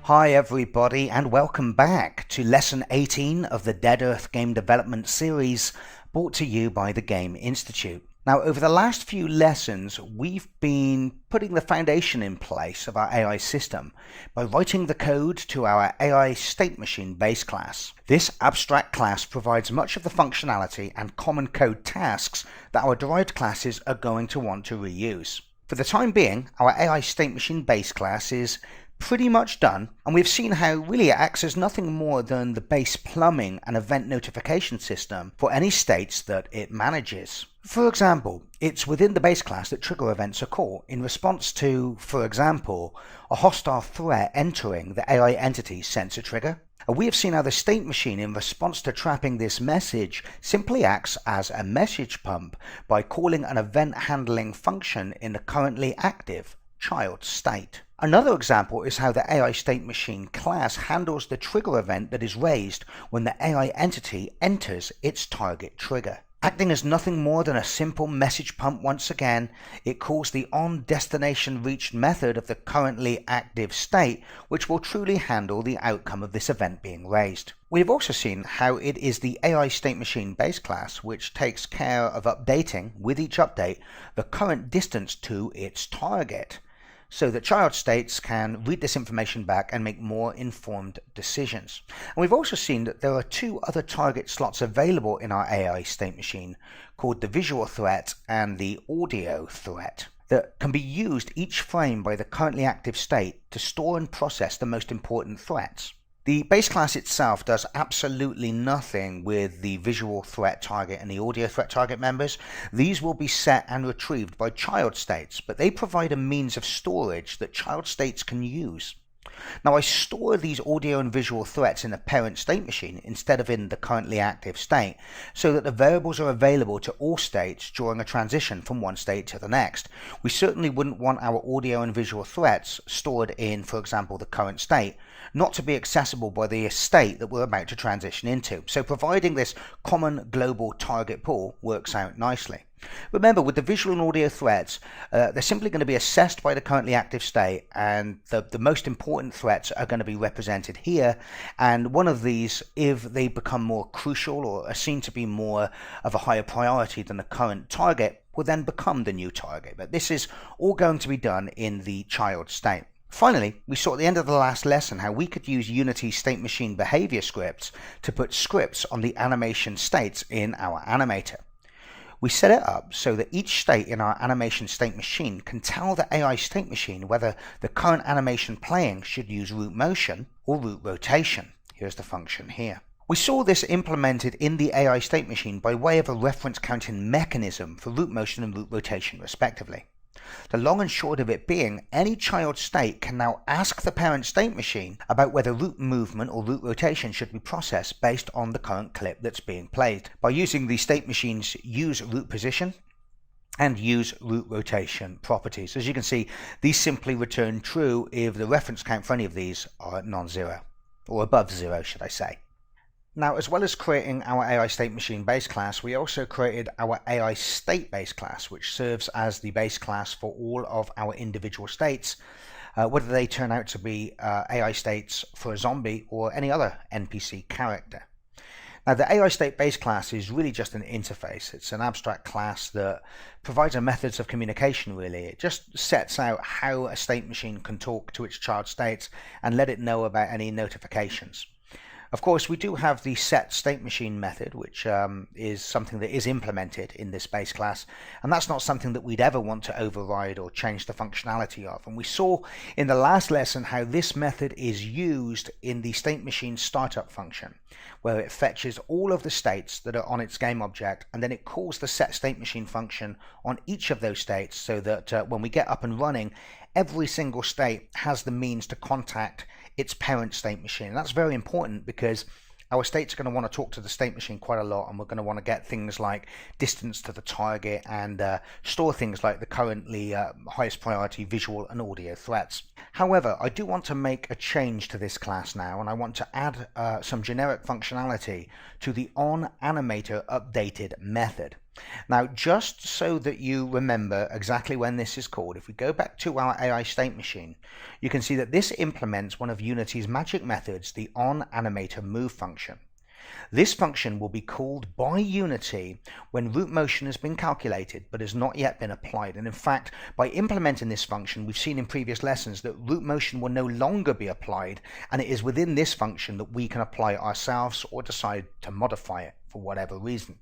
Hi everybody and welcome back to lesson 18 of the Dead Earth game development series brought to you by the Game Institute. Now over the last few lessons we've been putting the foundation in place of our AI system by writing the code to our AI State Machine base class. This abstract class provides much of the functionality and common code tasks that our derived classes are going to want to reuse. For the time being, our AI State Machine base class is pretty much done, and we've seen how really it acts as nothing more than the base plumbing and event notification system for any states that it manages. For example, it's within the base class that trigger events occur in response to, for example, a hostile threat entering the AI entity's sensor trigger. We have seen how the state machine, in response to trapping this message, simply acts as a message pump by calling an event handling function in the currently active child state. Another example is how the AI State Machine class handles the trigger event that is raised when the AI entity enters its target trigger. Acting as nothing more than a simple message pump once again, it calls the onDestinationReached method of the currently active state, which will truly handle the outcome of this event being raised. We have also seen how it is the AI State Machine base class which takes care of updating, with each update, the current distance to its target, so that child states can read this information back and make more informed decisions. And we've also seen that there are two other target slots available in our AI State Machine called the visual threat and the audio threat that can be used each frame by the currently active state to store and process the most important threats. The base class itself does absolutely nothing with the visual threat target and the audio threat target members. These will be set and retrieved by child states, but they provide a means of storage that child states can use. Now I store these audio and visual threats in the parent state machine instead of in the currently active state, so that the variables are available to all states during a transition from one state to the next. We certainly wouldn't want our audio and visual threats stored in, for example, the current state, not to be accessible by the state that we're about to transition into. So providing this common global target pool works out nicely. Remember, with the visual and audio threats, they're simply going to be assessed by the currently active state, and the most important threats are going to be represented here, and one of these, if they become more crucial or are seen to be more of a higher priority than the current target, will then become the new target. But this is all going to be done in the child state. Finally, we saw at the end of the last lesson how we could use Unity State Machine behavior scripts to put scripts on the animation states in our animator. We set it up so that each state in our animation state machine can tell the AI state machine whether the current animation playing should use root motion or root rotation. Here's the function here. We saw this implemented in the AI state machine by way of a reference counting mechanism for root motion and root rotation respectively. The long and short of it being, any child state can now ask the parent state machine about whether root movement or root rotation should be processed based on the current clip that's being played, by using the state machine's use root position and use root rotation properties. As you can see, these simply return true if the reference count for any of these are non-zero, or above zero should I say. Now, as well as creating our AI State Machine base class, we also created our AI State base class, which serves as the base class for all of our individual states, whether they turn out to be AI states for a zombie or any other NPC character. Now, the AI State base class is really just an interface. It's an abstract class that provides a methods of communication, really. It just sets out how a state machine can talk to its child states and let it know about any notifications. Of course, we do have the set state machine method, which is something that is implemented in this base class, and that's not something that we'd ever want to override or change the functionality of. And we saw in the last lesson how this method is used in the state machine startup function, where it fetches all of the states that are on its game object, and then it calls the set state machine function on each of those states, so that when we get up and running, every single state has the means to contact its parent state machine. And that's very important because our states are going to want to talk to the state machine quite a lot, and we're going to want to get things like distance to the target and store things like the currently highest priority visual and audio threats. However, I do want to make a change to this class now, and I want to add some generic functionality to the onAnimatorUpdated method. Now, just so that you remember exactly when this is called, if we go back to our AI state machine, you can see that this implements one of Unity's magic methods, the onAnimatorMove function. This function will be called by Unity when root motion has been calculated but has not yet been applied. And in fact, by implementing this function, we've seen in previous lessons that root motion will no longer be applied, and it is within this function that we can apply it ourselves or decide to modify it for whatever reason.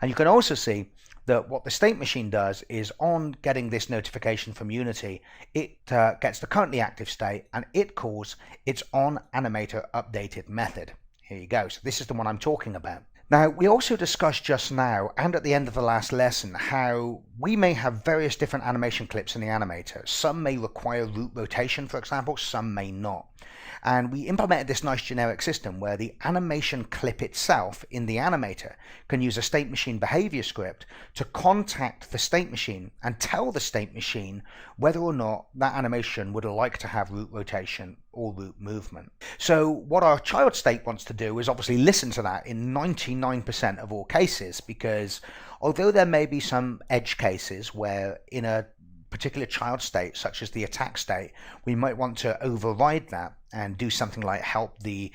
And you can also see that what the state machine does is, on getting this notification from Unity, it gets the currently active state and it calls its onAnimatorUpdated method. Here you go. So this is the one I'm talking about. Now, we also discussed just now and at the end of the last lesson how we may have various different animation clips in the animator. Some may require root rotation, for example, some may not. And we implemented this nice generic system where the animation clip itself in the animator can use a state machine behavior script to contact the state machine and tell the state machine whether or not that animation would like to have root rotation or root movement. So what our child state wants to do is obviously listen to that in 99% of all cases, because although there may be some edge cases where in a particular child state, such as the attack state, we might want to override that and do something like help the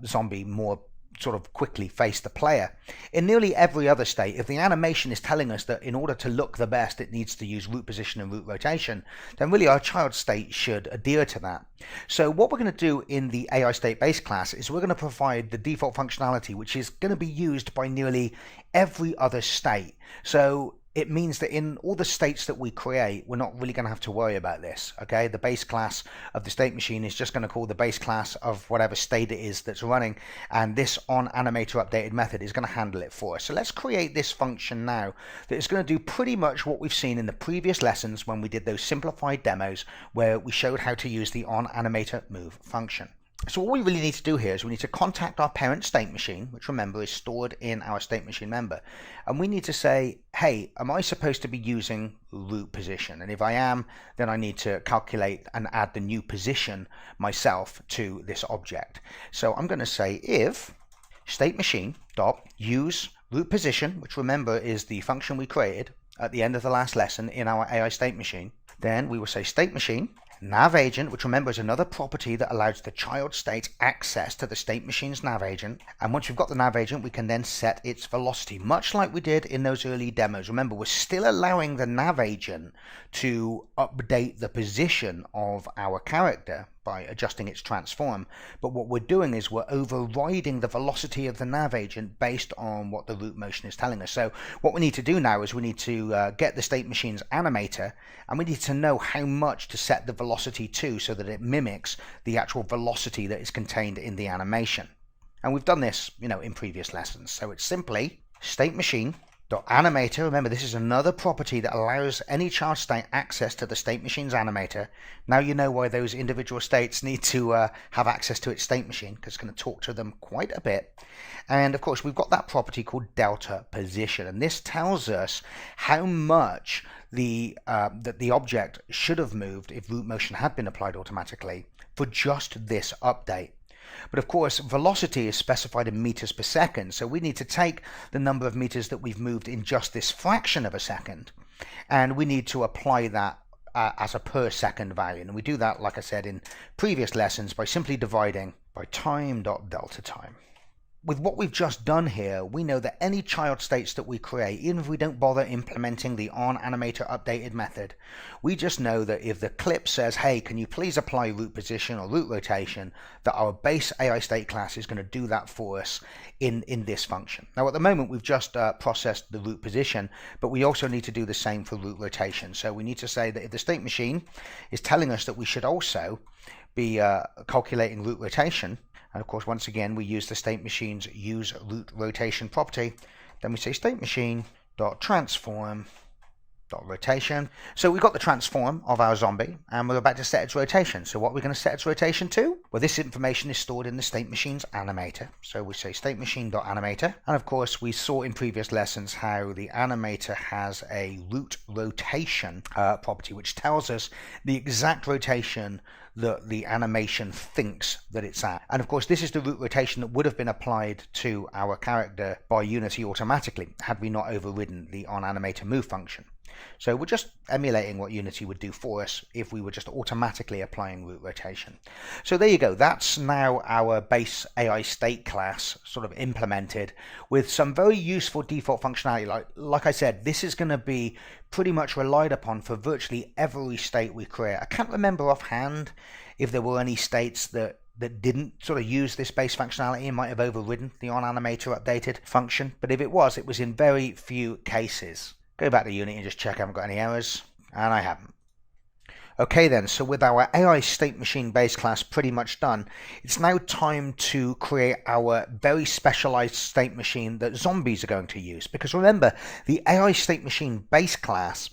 zombie more sort of quickly face the player. In nearly every other state, if the animation is telling us that in order to look the best it needs to use root position and root rotation, then really our child state should adhere to that. So what we're going to do in the AI state base class is we're going to provide the default functionality which is going to be used by nearly every other state. So it means that in all the states that we create, we're not really going to have to worry about this. Okay, the base class of the state machine is just going to call the base class of whatever state it is that's running, and this onAnimatorUpdated method is going to handle it for us. So let's create this function now that is going to do pretty much what we've seen in the previous lessons when we did those simplified demos where we showed how to use the onAnimatorMove function. So what we really need to do here is we need to contact our parent state machine, which remember is stored in our state machine member, and we need to say, hey, am I supposed to be using root position? And if I am, then I need to calculate and add the new position myself to this object. So I'm going to say if state machine dot use root position, which remember is the function we created at the end of the last lesson in our AI state machine, then we will say state machine nav agent, which remember is another property that allows the child state access to the state machine's nav agent. And once we've got the nav agent, we can then set its velocity, much like we did in those early demos. Remember, we're still allowing the nav agent to update the position of our character by adjusting its transform, but what we're doing is we're overriding the velocity of the nav agent based on what the root motion is telling us. So what we need to do now is we need to get the state machine's animator, and we need to know how much to set the velocity to so that it mimics the actual velocity that is contained in the animation. And we've done this, in previous lessons. So it's simply state machine animator. Remember, this is another property that allows any child state access to the state machine's animator. Now you know why those individual states need to have access to its state machine, because it's going to talk to them quite a bit. And of course, we've got that property called delta position, and this tells us how much that the object should have moved if root motion had been applied automatically for just this update. But of course, velocity is specified in meters per second, so we need to take the number of meters that we've moved in just this fraction of a second, and we need to apply that as a per second value. And we do that, like I said in previous lessons, by simply dividing by time.delta time. With what we've just done here, we know that any child states that we create, even if we don't bother implementing the onAnimatorUpdated method, we just know that if the clip says, hey, can you please apply root position or root rotation, that our base AI state class is going to do that for us in this function. Now at the moment we've just processed the root position, but we also need to do the same for root rotation. So we need to say that if the state machine is telling us that we should also be calculating root rotation, and of course, once again, we use the state machine's use root rotation property. Then we say state machine dot transform dot rotation. So we've got the transform of our zombie, and we're about to set its rotation. So what are we going to set its rotation to? Well, this information is stored in the state machine's animator. So we say state machine dot animator, and of course, we saw in previous lessons how the animator has a root rotation property, which tells us the exact rotation that the animation thinks that it's at. And of course, this is the root rotation that would have been applied to our character by Unity automatically had we not overridden the onAnimatorMove function. So we're just emulating what Unity would do for us if we were just automatically applying root rotation. So there you go. That's now our base AI state class sort of implemented with some very useful default functionality. Like I said, this is going to be pretty much relied upon for virtually every state we create. I can't remember offhand if there were any states that didn't sort of use this base functionality and might have overridden the onAnimator updated function. But if it was in very few cases. Go back to Unity and just check I haven't got any errors, and I haven't. Okay then, so with our AI state machine base class pretty much done, it's now time to create our very specialized state machine that zombies are going to use. Because remember, the AI state machine base class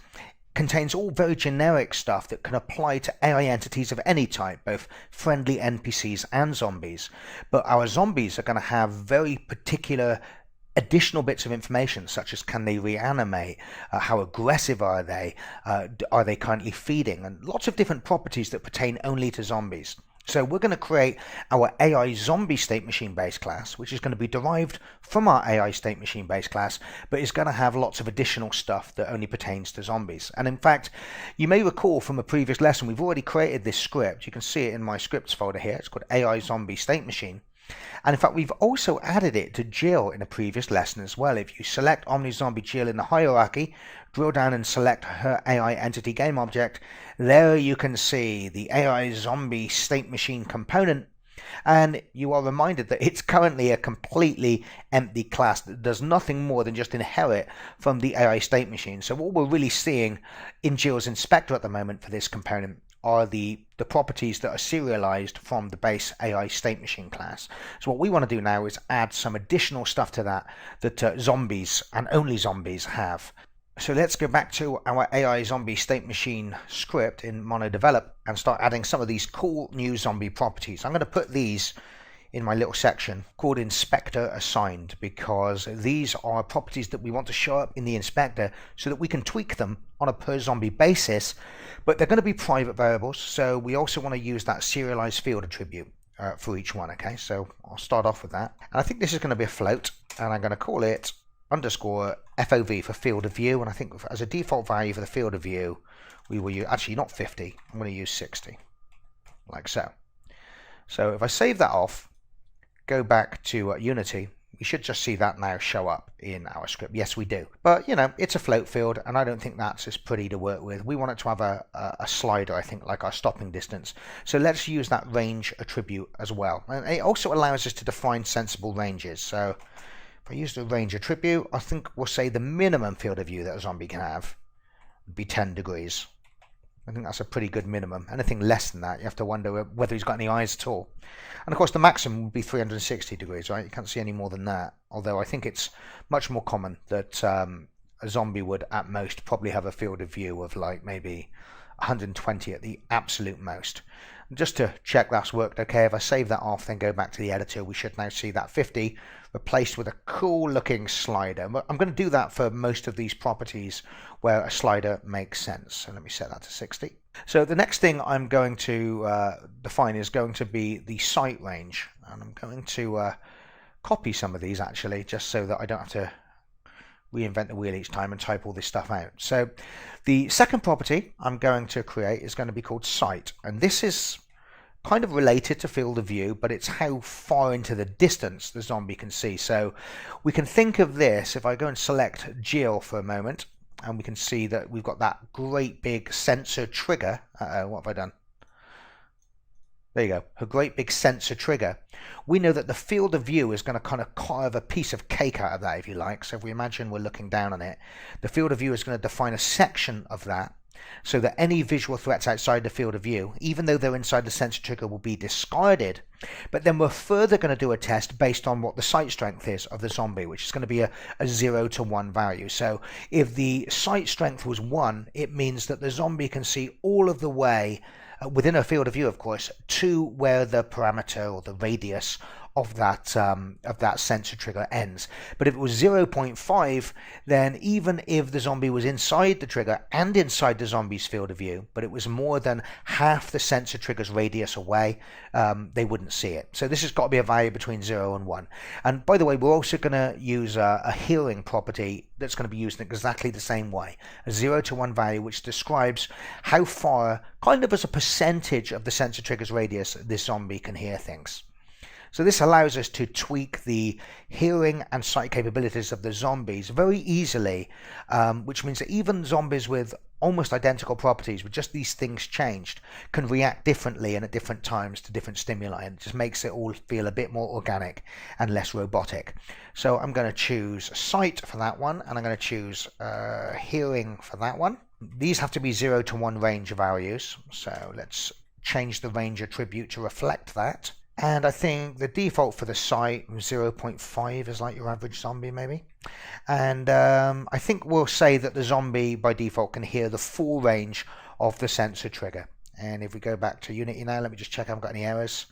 contains all very generic stuff that can apply to AI entities of any type, both friendly NPCs and zombies. But our zombies are going to have very particular additional bits of information, such as can they reanimate, how aggressive are they currently feeding, and lots of different properties that pertain only to zombies. So we're going to create our AI zombie state machine base class, which is going to be derived from our AI state machine base class, but is going to have lots of additional stuff that only pertains to zombies. And in fact, you may recall from a previous lesson, we've already created this script. You can see it in my scripts folder here. It's called AI zombie state machine. And in fact, we've also added it to Jill in a previous lesson as well. If you select OmniZombie Jill in the hierarchy, drill down and select her AI entity game object, there you can see the AI zombie state machine component. And you are reminded that it's currently a completely empty class that does nothing more than just inherit from the AI state machine. So what we're really seeing in Jill's inspector at the moment for this component are the properties that are serialized from the base AI state machine class. So what we want to do now is add some additional stuff to that zombies and only zombies have. So let's go back to our AI zombie state machine script in MonoDevelop and start adding some of these cool new zombie properties. I'm going to put these in my little section called Inspector Assigned, because these are properties that we want to show up in the inspector so that we can tweak them on a per zombie basis, but they're going to be private variables, so we also want to use that serialized field attribute for each one. Okay, so I'll start off with that, and I think this is going to be a float, and I'm going to call it underscore FOV for field of view, and I think as a default value for the field of view we will use, actually not 50, I'm going to use 60, like so. So if I save that off, go back to Unity, we should just see that now show up in our script. Yes, we do. But, you know, it's a float field, and I don't think that's as pretty to work with. We want it to have a slider, I think, like our stopping distance. So let's use that range attribute as well. And it also allows us to define sensible ranges. So if I use the range attribute, I think we'll say the minimum field of view that a zombie can have would be 10 degrees. I think that's a pretty good minimum. Anything less than that, you have to wonder whether he's got any eyes at all. And of course, the maximum would be 360 degrees, right? You can't see any more than that. Although I think it's much more common that a zombie would, at most, probably have a field of view of like maybe 120 at the absolute most. Just to check that's worked okay, if I save that off, then go back to the editor, we should now see that 50 replaced with a cool looking slider. I'm going to do that for most of these properties where a slider makes sense. So let me set that to 60. So the next thing I'm going to define is going to be the site range. And I'm going to copy some of these actually, just so that I don't have to reinvent the wheel each time and type all this stuff out. So the second property I'm going to create is going to be called site, and this is kind of related to field of view, but it's how far into the distance the zombie can see. So we can think of this, if I go and select Jill for a moment, and we can see that we've got that great big sensor trigger. What have I done? There you go, a great big sensor trigger. We know that the field of view is going to kind of carve a piece of cake out of that, if you like. So if we imagine we're looking down on it, the field of view is going to define a section of that so that any visual threats outside the field of view, even though they're inside the sensor trigger, will be discarded. But then we're further going to do a test based on what the sight strength is of the zombie, which is going to be a 0 to 1 value. So if the sight strength was 1, it means that the zombie can see all of the way within a field of view, of course, to where the parameter or the radius of that sensor trigger ends. But if it was 0.5, then even if the zombie was inside the trigger and inside the zombie's field of view, but it was more than half the sensor trigger's radius away, they wouldn't see it. So this has got to be a value between 0 and 1. And by the way, we're also going to use a hearing property that's going to be used in exactly the same way, a 0 to 1 value, which describes how far, kind of as a percentage of the sensor trigger's radius, this zombie can hear things. So this allows us to tweak the hearing and sight capabilities of the zombies very easily, which means that even zombies with almost identical properties, with just these things changed, can react differently and at different times to different stimuli, and it just makes it all feel a bit more organic and less robotic. So I'm going to choose sight for that one, and I'm going to choose hearing for that one. These have to be 0 to 1 range values, so let's change the range attribute to reflect that. And I think the default for the sight 0.5 is like your average zombie maybe. And I think we'll say that the zombie by default can hear the full range of the sensor trigger. And if we go back to Unity now, let me just check I haven't got any errors,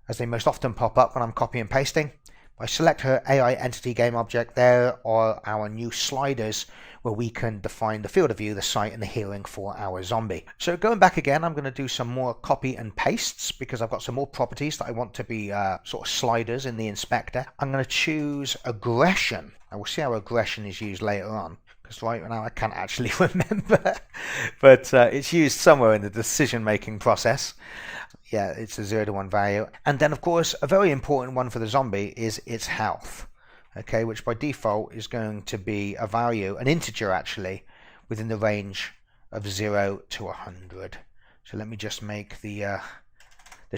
as they most often pop up when I'm copy and pasting. If I select her AI entity game object, there are our new sliders where we can define the field of view, the sight, and the hearing for our zombie. So going back again, I'm going to do some more copy and pastes because I've got some more properties that I want to be sort of sliders in the inspector. I'm going to choose aggression. And we'll see how aggression is used later on, because right now I can't actually remember, but it's used somewhere in the decision-making process. Yeah, it's a 0 to 1 value. And then, of course, a very important one for the zombie is its health, okay, which by default is going to be a value, an integer actually, within the range of 0 to 100. So let me just make the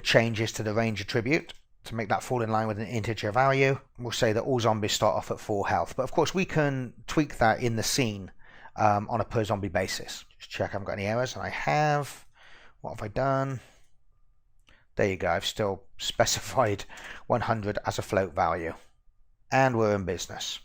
changes to the range attribute to make that fall in line with an integer value. We'll say that all zombies start off at 4 health, but of course we can tweak that in the scene on a per zombie basis. Just check I haven't got any errors, and I have. What have I done? There you go, I've still specified 100 as a float value. And we're in business.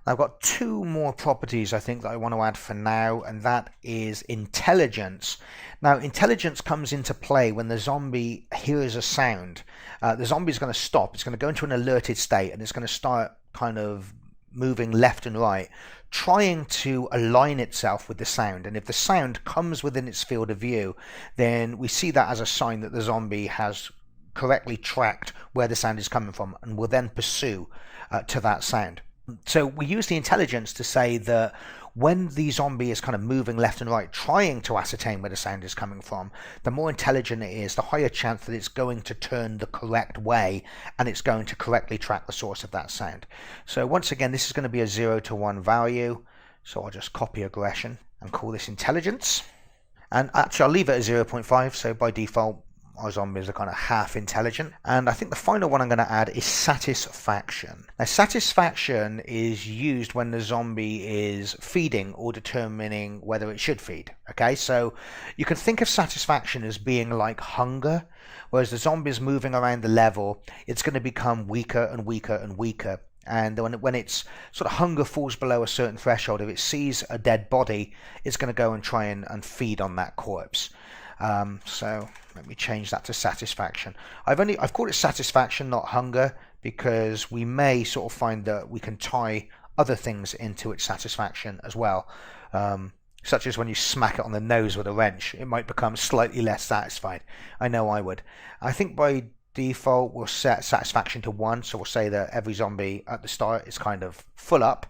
I've got 2 more properties I think that I want to add for now, and that is intelligence. Now, intelligence comes into play when the zombie hears a sound. The zombie is going to stop, it's going to go into an alerted state, and it's going to start kind of moving left and right, trying to align itself with the sound. And if the sound comes within its field of view, then we see that as a sign that the zombie has correctly tracked where the sound is coming from and will then pursue to that sound. So we use the intelligence to say that when the zombie is kind of moving left and right, trying to ascertain where the sound is coming from, the more intelligent it is, the higher chance that it's going to turn the correct way and it's going to correctly track the source of that sound. So once again, this is going to be a 0 to 1 value. So I'll just copy aggression and call this intelligence. And actually, I'll leave it at 0.5. So by default, our zombies are kind of half intelligent. And I think the final one I'm going to add is satisfaction. Now, satisfaction is used when the zombie is feeding or determining whether it should feed. Okay, so you can think of satisfaction as being like hunger. Whereas the zombie is moving around the level, it's going to become weaker and weaker and weaker. And when its sort of hunger falls below a certain threshold, if it sees a dead body, it's going to go and try and feed on that corpse. So let me change that to satisfaction. I've called it satisfaction, not hunger, because we may sort of find that we can tie other things into its satisfaction as well, such as when you smack it on the nose with a wrench, it might become slightly less satisfied. I know I would. I think by default we'll set satisfaction to 1, so we'll say that every zombie at the start is kind of full up.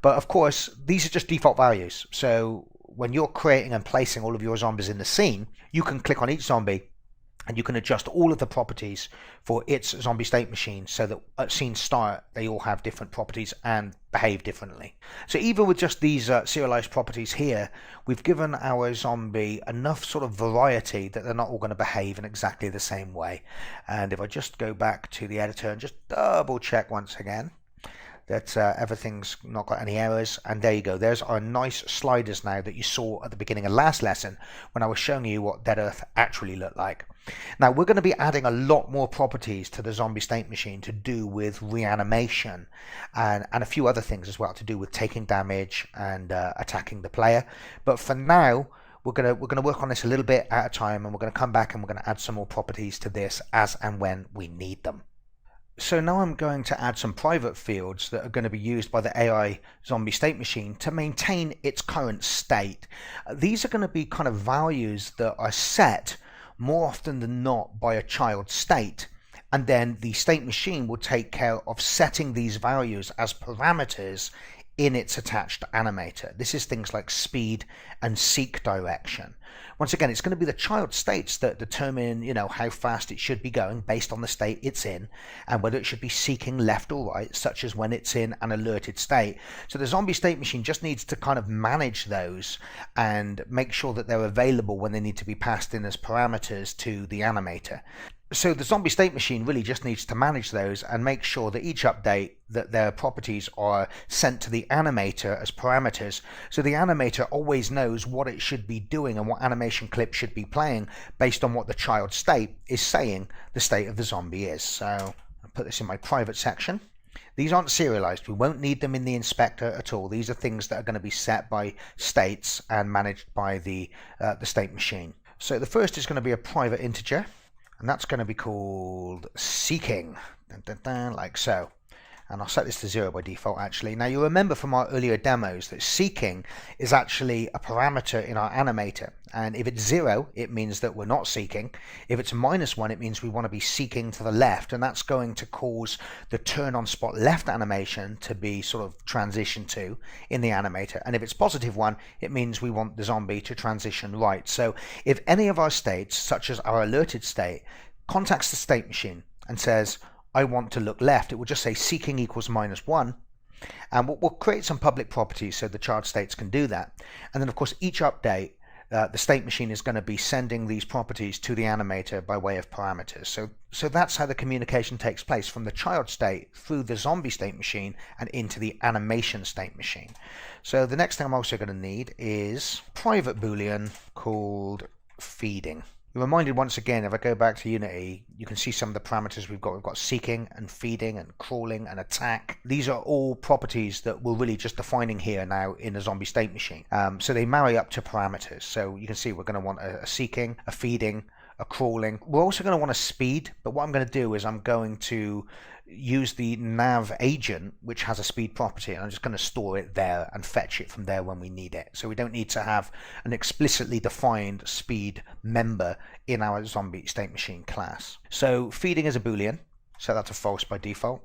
But of course, these are just default values. So when you're creating and placing all of your zombies in the scene, you can click on each zombie and you can adjust all of the properties for its zombie state machine so that at scene start they all have different properties and behave differently. So even with just these serialized properties here, we've given our zombie enough sort of variety that they're not all going to behave in exactly the same way. And if I just go back to the editor and just double check once again that everything's not got any errors, and there you go, there's our nice sliders now that you saw at the beginning of last lesson when I was showing you what Dead Earth actually looked like. Now we're going to be adding a lot more properties to the zombie state machine to do with reanimation and a few other things as well to do with taking damage and attacking the player. But for now, we're going to work on this a little bit at a time, and we're going to come back and we're going to add some more properties to this as and when we need them. So now I'm going to add some private fields that are going to be used by the AI zombie state machine to maintain its current state. These are going to be kind of values that are set more often than not by a child state. And then the state machine will take care of setting these values as parameters in its attached animator. This is things like speed and seek direction. Once again, it's going to be the child states that determine, how fast it should be going based on the state it's in, and whether it should be seeking left or right, such as when it's in an alerted state. So the zombie state machine just needs to kind of manage those and make sure that they're available when they need to be passed in as parameters to the animator. So the zombie state machine really just needs to manage those and make sure that each update that their properties are sent to the animator as parameters, so the animator always knows what it should be doing and what animation clip should be playing based on what the child state is saying the state of the zombie is. So I'll put this in my private section. These aren't serialized. We won't need them in the inspector at all. These are things that are going to be set by states and managed by the state machine. So the first is going to be a private integer, and that's going to be called seeking, like so. And I'll set this to 0 by default actually. Now you remember from our earlier demos that seeking is actually a parameter in our animator, and if it's 0 it means that we're not seeking. If it's -1 it means we want to be seeking to the left, and that's going to cause the turn on spot left animation to be sort of transitioned to in the animator. And if it's +1 it means we want the zombie to transition right. So if any of our states, such as our alerted state, contacts the state machine and says I want to look left, it will just say seeking equals -1, and we'll create some public properties so the child states can do that. And then of course each update the state machine is going to be sending these properties to the animator by way of parameters. So that's how the communication takes place from the child state through the zombie state machine and into the animation state machine. So the next thing I'm also going to need is a private boolean called feeding. You're reminded once again, if I go back to Unity, you can see some of the parameters we've got. We've got seeking and feeding and crawling and attack. These are all properties that we're really just defining here now in the zombie state machine. So they marry up to parameters. So you can see we're going to want a seeking, a feeding, a crawling. We're also going to want a speed, but what I'm going to do is I'm going to use the nav agent, which has a speed property, and I'm just going to store it there and fetch it from there when we need it. So we don't need to have an explicitly defined speed member in our zombie state machine class. So feeding is a boolean, so that's a false by default.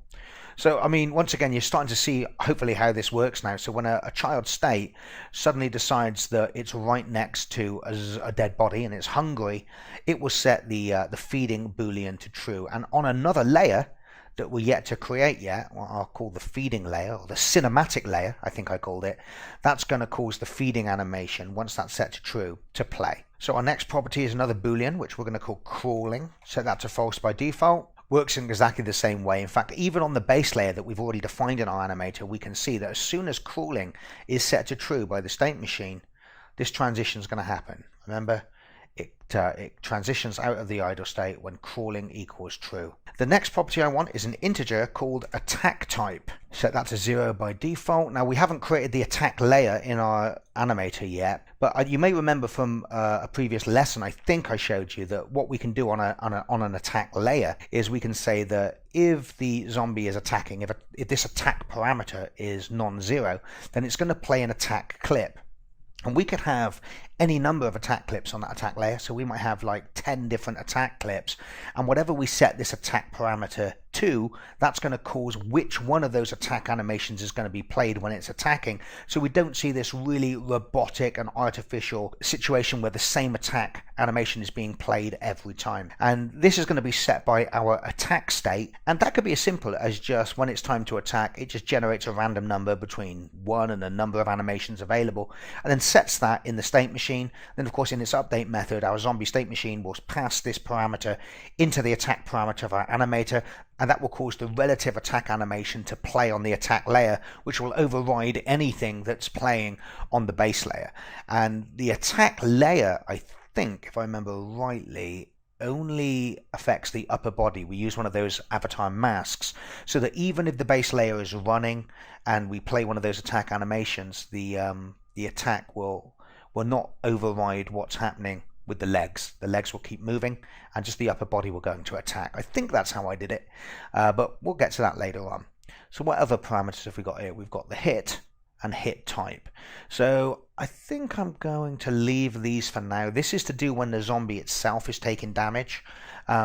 So I mean, once again, you're starting to see hopefully how this works now. So when a child state suddenly decides that it's right next to a dead body and it's hungry, it will set the feeding boolean to true. And on another layer that we're yet to create yet, what I'll call the feeding layer, or the cinematic layer, I think I called it, that's going to cause the feeding animation, once that's set to true, to play. So our next property is another boolean, which we're going to call crawling. Set that to false by default. Works in exactly the same way. In fact, even on the base layer that we've already defined in our animator, we can see that as soon as crawling is set to true by the state machine, this transition is going to happen. Remember, it transitions out of the idle state when crawling equals true. The next property I want is an integer called attack type. Set that to 0 by default. Now we haven't created the attack layer in our animator yet, but you may remember from a previous lesson, I think I showed you that what we can do on an attack layer is we can say that if the zombie is attacking, if this attack parameter is non-zero, then it's going to play an attack clip. And we could have any number of attack clips on that attack layer. So we might have like 10 different attack clips. And whatever we set this attack parameter to, that's going to cause which one of those attack animations is going to be played when it's attacking. So we don't see this really robotic and artificial situation where the same attack animation is being played every time. And this is going to be set by our attack state. And that could be as simple as just when it's time to attack, it just generates a random number between 1 and a number of animations available, and then sets that in the state machine. Then of course in its update method, our zombie state machine will pass this parameter into the attack parameter of our animator, and that will cause the relative attack animation to play on the attack layer, which will override anything that's playing on the base layer. And the attack layer, I think, if I remember rightly, only affects the upper body. We use one of those avatar masks, so that even if the base layer is running and we play one of those attack animations, the attack will not override what's happening with the legs. The legs will keep moving and just the upper body will go into attack. I think that's how I did it, but we'll get to that later on. So what other parameters have we got here? We've got the hit and hit type. So I think I'm going to leave these for now. This is to do when the zombie itself is taking damage.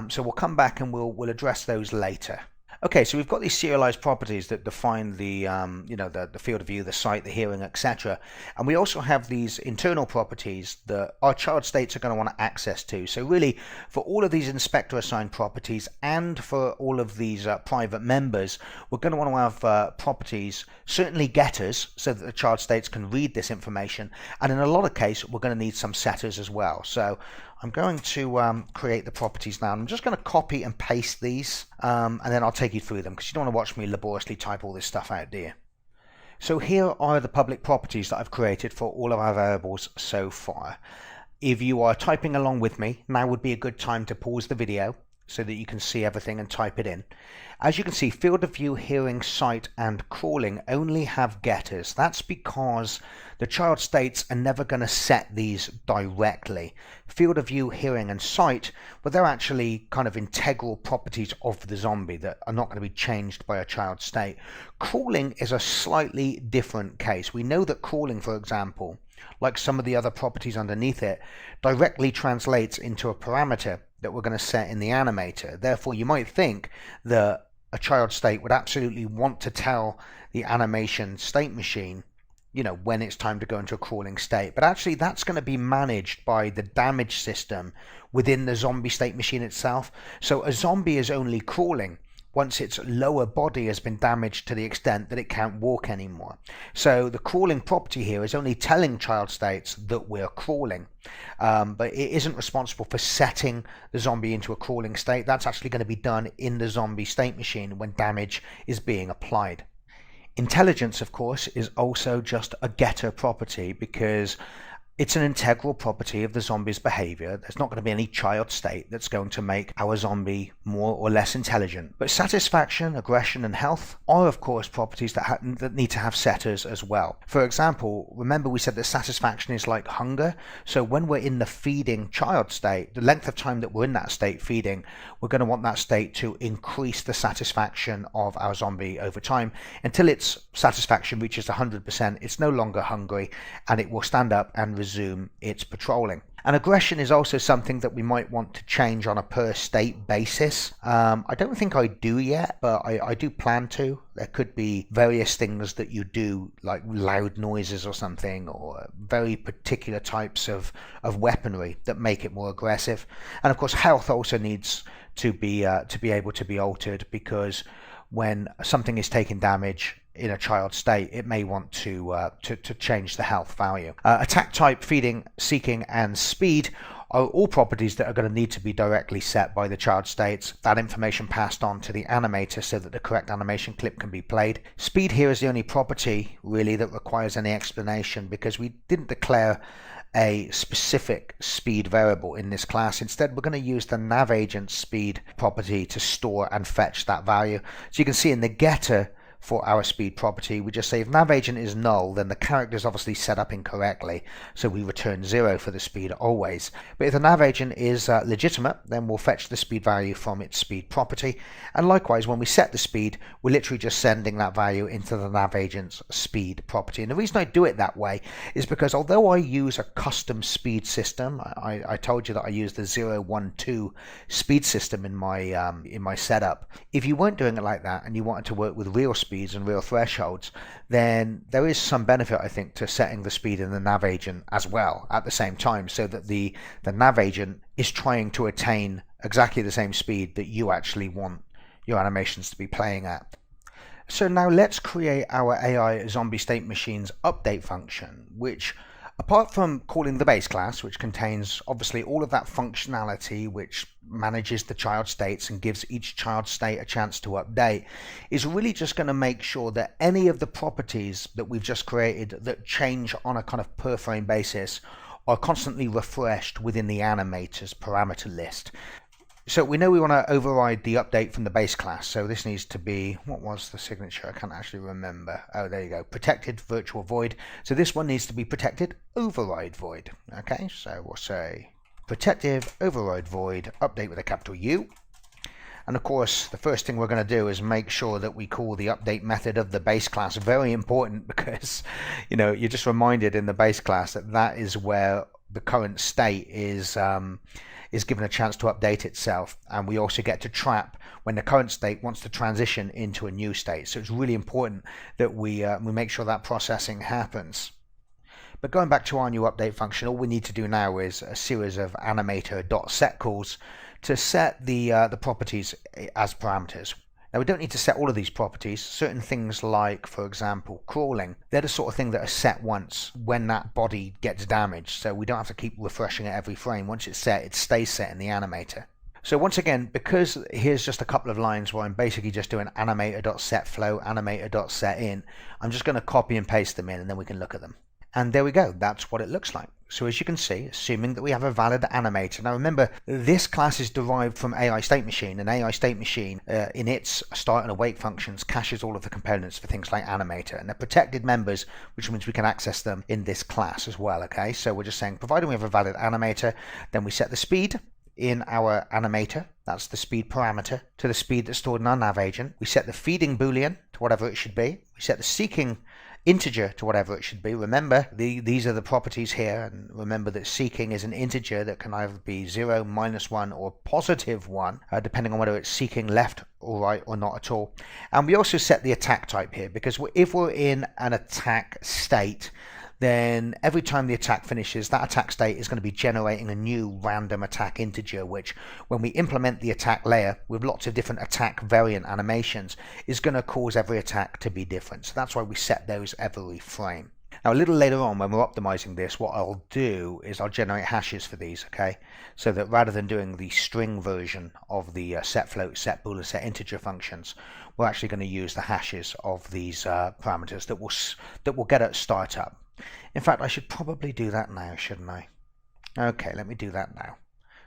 So we'll come back and we'll address those later. Okay, so we've got these serialized properties that define the the field of view, the sight, the hearing, etc. And we also have these internal properties that our child states are going to want access to. So really, for all of these inspector assigned properties and for all of these private members, we're going to want to have properties, certainly getters, so that the child states can read this information. And in a lot of cases, we're going to need some setters as well. So I'm going to create the properties now. I'm just going to copy and paste these, and then I'll take you through them because you don't want to watch me laboriously type all this stuff out, do you? So here are the public properties that I've created for all of our variables so far. If you are typing along with me, now would be a good time to pause the video so that you can see everything and type it in. As you can see, field of view, hearing, sight, and crawling only have getters. That's because the child states are never going to set these directly. Field of view, hearing, and sight, well, they're actually kind of integral properties of the zombie that are not going to be changed by a child state. Crawling is a slightly different case. We know that crawling, for example, like some of the other properties underneath it, directly translates into a parameter that we're going to set in the animator. Therefore, you might think that a child state would absolutely want to tell the animation state machine, when it's time to go into a crawling state. But actually, that's going to be managed by the damage system within the zombie state machine itself. So a zombie is only crawling once its lower body has been damaged to the extent that it can't walk anymore. So the crawling property here is only telling child states that we're crawling, but it isn't responsible for setting the zombie into a crawling state. That's actually going to be done in the zombie state machine when damage is being applied. Intelligence, of course, is also just a getter property because it's an integral property of the zombie's behavior. There's not going to be any child state that's going to make our zombie more or less intelligent. But satisfaction, aggression, and health are, of course, properties that need to have setters as well. For example, remember we said that satisfaction is like hunger. So when we're in the feeding child state, the length of time that we're in that state feeding, we're going to want that state to increase the satisfaction of our zombie over time until its satisfaction reaches 100%. It's no longer hungry and it will stand up and resume its patrolling. And aggression is also something that we might want to change on a per state basis. I don't think I do yet, but I do plan to. There could be various things that you do, like loud noises or something, or very particular types of weaponry that make it more aggressive. And of course, health also needs to be able to be altered, because when something is taking damage in a child state, it may want to change the health value. Attack type, feeding, seeking, and speed are all properties that are going to need to be directly set by the child states. That information passed on to the animator so that the correct animation clip can be played. Speed here is the only property really that requires any explanation, because we didn't declare a specific speed variable in this class. Instead, we're going to use the nav agent speed property to store and fetch that value. So you can see in the getter for our speed property, we just say if nav agent is null, then the character is obviously set up incorrectly, so we return 0 for the speed always. But if the nav agent is legitimate, then we'll fetch the speed value from its speed property. And likewise, when we set the speed, we're literally just sending that value into the nav agent's speed property. And the reason I do it that way is because although I use a custom speed system, I told you that I use the 0, 1, 2 speed system in my setup. If you weren't doing it like that and you wanted to work with real speeds and real thresholds, then there is some benefit, I think, to setting the speed in the nav agent as well at the same time, so that the nav agent is trying to attain exactly the same speed that you actually want your animations to be playing at. So now let's create our AI zombie state machine's update function, which, apart from calling the base class, which contains obviously all of that functionality which manages the child states and gives each child state a chance to update, is really just going to make sure that any of the properties that we've just created that change on a kind of per frame basis are constantly refreshed within the animator's parameter list. So we know we want to override the update from the base class. So this needs to be, what was the signature? I can't actually remember. Oh, there you go. Protected virtual void. So this one needs to be protected override void. Okay, so we'll say protective override void update with a capital U. And of course, the first thing we're going to do is make sure that we call the update method of the base class. Very important, because you're just reminded in the base class that that is where the current state is given a chance to update itself, and we also get to trap when the current state wants to transition into a new state. So it's really important that we make sure that processing happens. But going back to our new update function, all we need to do now is a series of animator.set calls to set the properties as parameters. Now, we don't need to set all of these properties. Certain things like, for example, crawling, they're the sort of thing that are set once when that body gets damaged, so we don't have to keep refreshing it every frame. Once it's set, it stays set in the animator. So once again, because here's just a couple of lines where I'm basically just doing animator.setFlow, animator.setIn, I'm just going to copy and paste them in, and then we can look at them. And there we go, that's what it looks like. So as you can see, assuming that we have a valid animator. Now remember, this class is derived from AI State Machine, and AI State Machine in its start and await functions caches all of the components for things like animator, and they're protected members, which means we can access them in this class as well. Okay, so we're just saying, provided we have a valid animator, then we set the speed in our animator, that's the speed parameter, to the speed that's stored in our nav agent. We set the feeding boolean to whatever it should be. We set the seeking integer to whatever it should be. Remember, these are the properties here, and remember that seeking is an integer that can either be 0, -1, or +1, depending on whether it's seeking left or right or not at all. And we also set the attack type here, because if we're in an attack state, then every time the attack finishes, that attack state is going to be generating a new random attack integer, which when we implement the attack layer with lots of different attack variant animations, is going to cause every attack to be different. So that's why we set those every frame. Now a little later on, when we're optimizing this, what I'll do is I'll generate hashes for these, okay? So that rather than doing the string version of the set float, set boolean, set integer functions, we're actually going to use the hashes of these parameters that will get at startup. In fact, I should probably do that now, shouldn't I? Okay, let me do that now.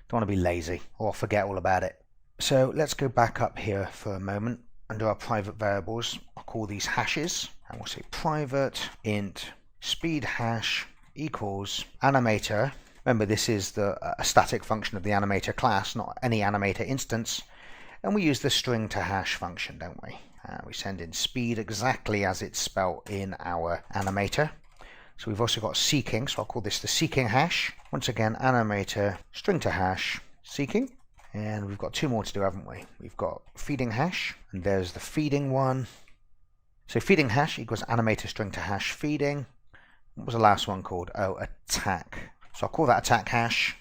Don't want to be lazy or forget all about it. So let's go back up here for a moment. Under our private variables, I'll call these hashes, and we'll say private int speed hash equals animator. Remember, this is a static function of the animator class, not any animator instance. And we use the string to hash function, don't we? We send in speed exactly as it's spelled in our animator. So we've also got seeking, so I'll call this the seeking hash. Once again, animator, string to hash, seeking. And we've got two more to do, haven't we? We've got feeding hash, and there's the feeding one. So feeding hash equals animator string to hash feeding. What was the last one called? Oh, attack. So I'll call that attack hash.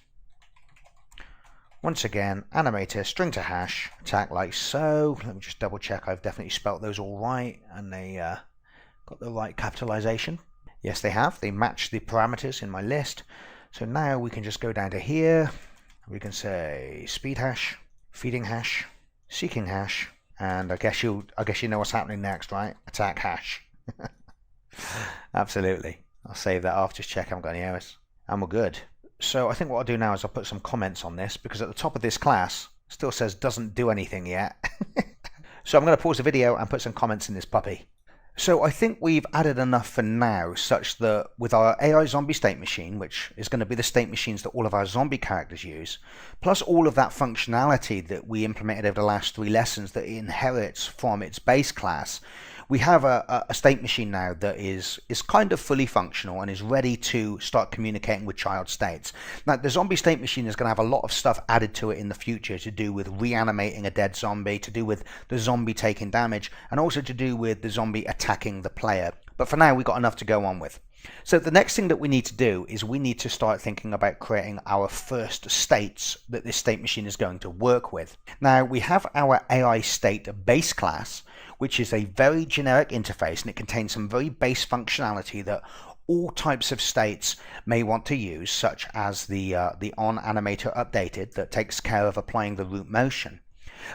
Once again, animator string to hash, attack like so. Let me just double check I've definitely spelt those all right, and they got the right capitalization. Yes, they have. They match the parameters in my list. So now we can just go down to here. We can say speed hash, feeding hash, seeking hash, and I guess you know what's happening next, right? Attack hash. Absolutely. I'll save that off. Just check I haven't got any errors, and we're good. So I think what I'll do now is I'll put some comments on this, because at the top of this class still says doesn't do anything yet. So I'm going to pause the video and put some comments in this puppy. So I think we've added enough for now, such that with our AI zombie state machine, which is going to be the state machines that all of our zombie characters use, plus all of that functionality that we implemented over the last 3 lessons that it inherits from its base class, we have a state machine now that is kind of fully functional and is ready to start communicating with child states. Now, the zombie state machine is going to have a lot of stuff added to it in the future to do with reanimating a dead zombie, to do with the zombie taking damage, and also to do with the zombie attacking the player. But for now, we've got enough to go on with. So the next thing that we need to do is we need to start thinking about creating our first states that this state machine is going to work with. Now, we have our AI state base class, which is a very generic interface, and it contains some very base functionality that all types of states may want to use, such as the on animator updated that takes care of applying the root motion.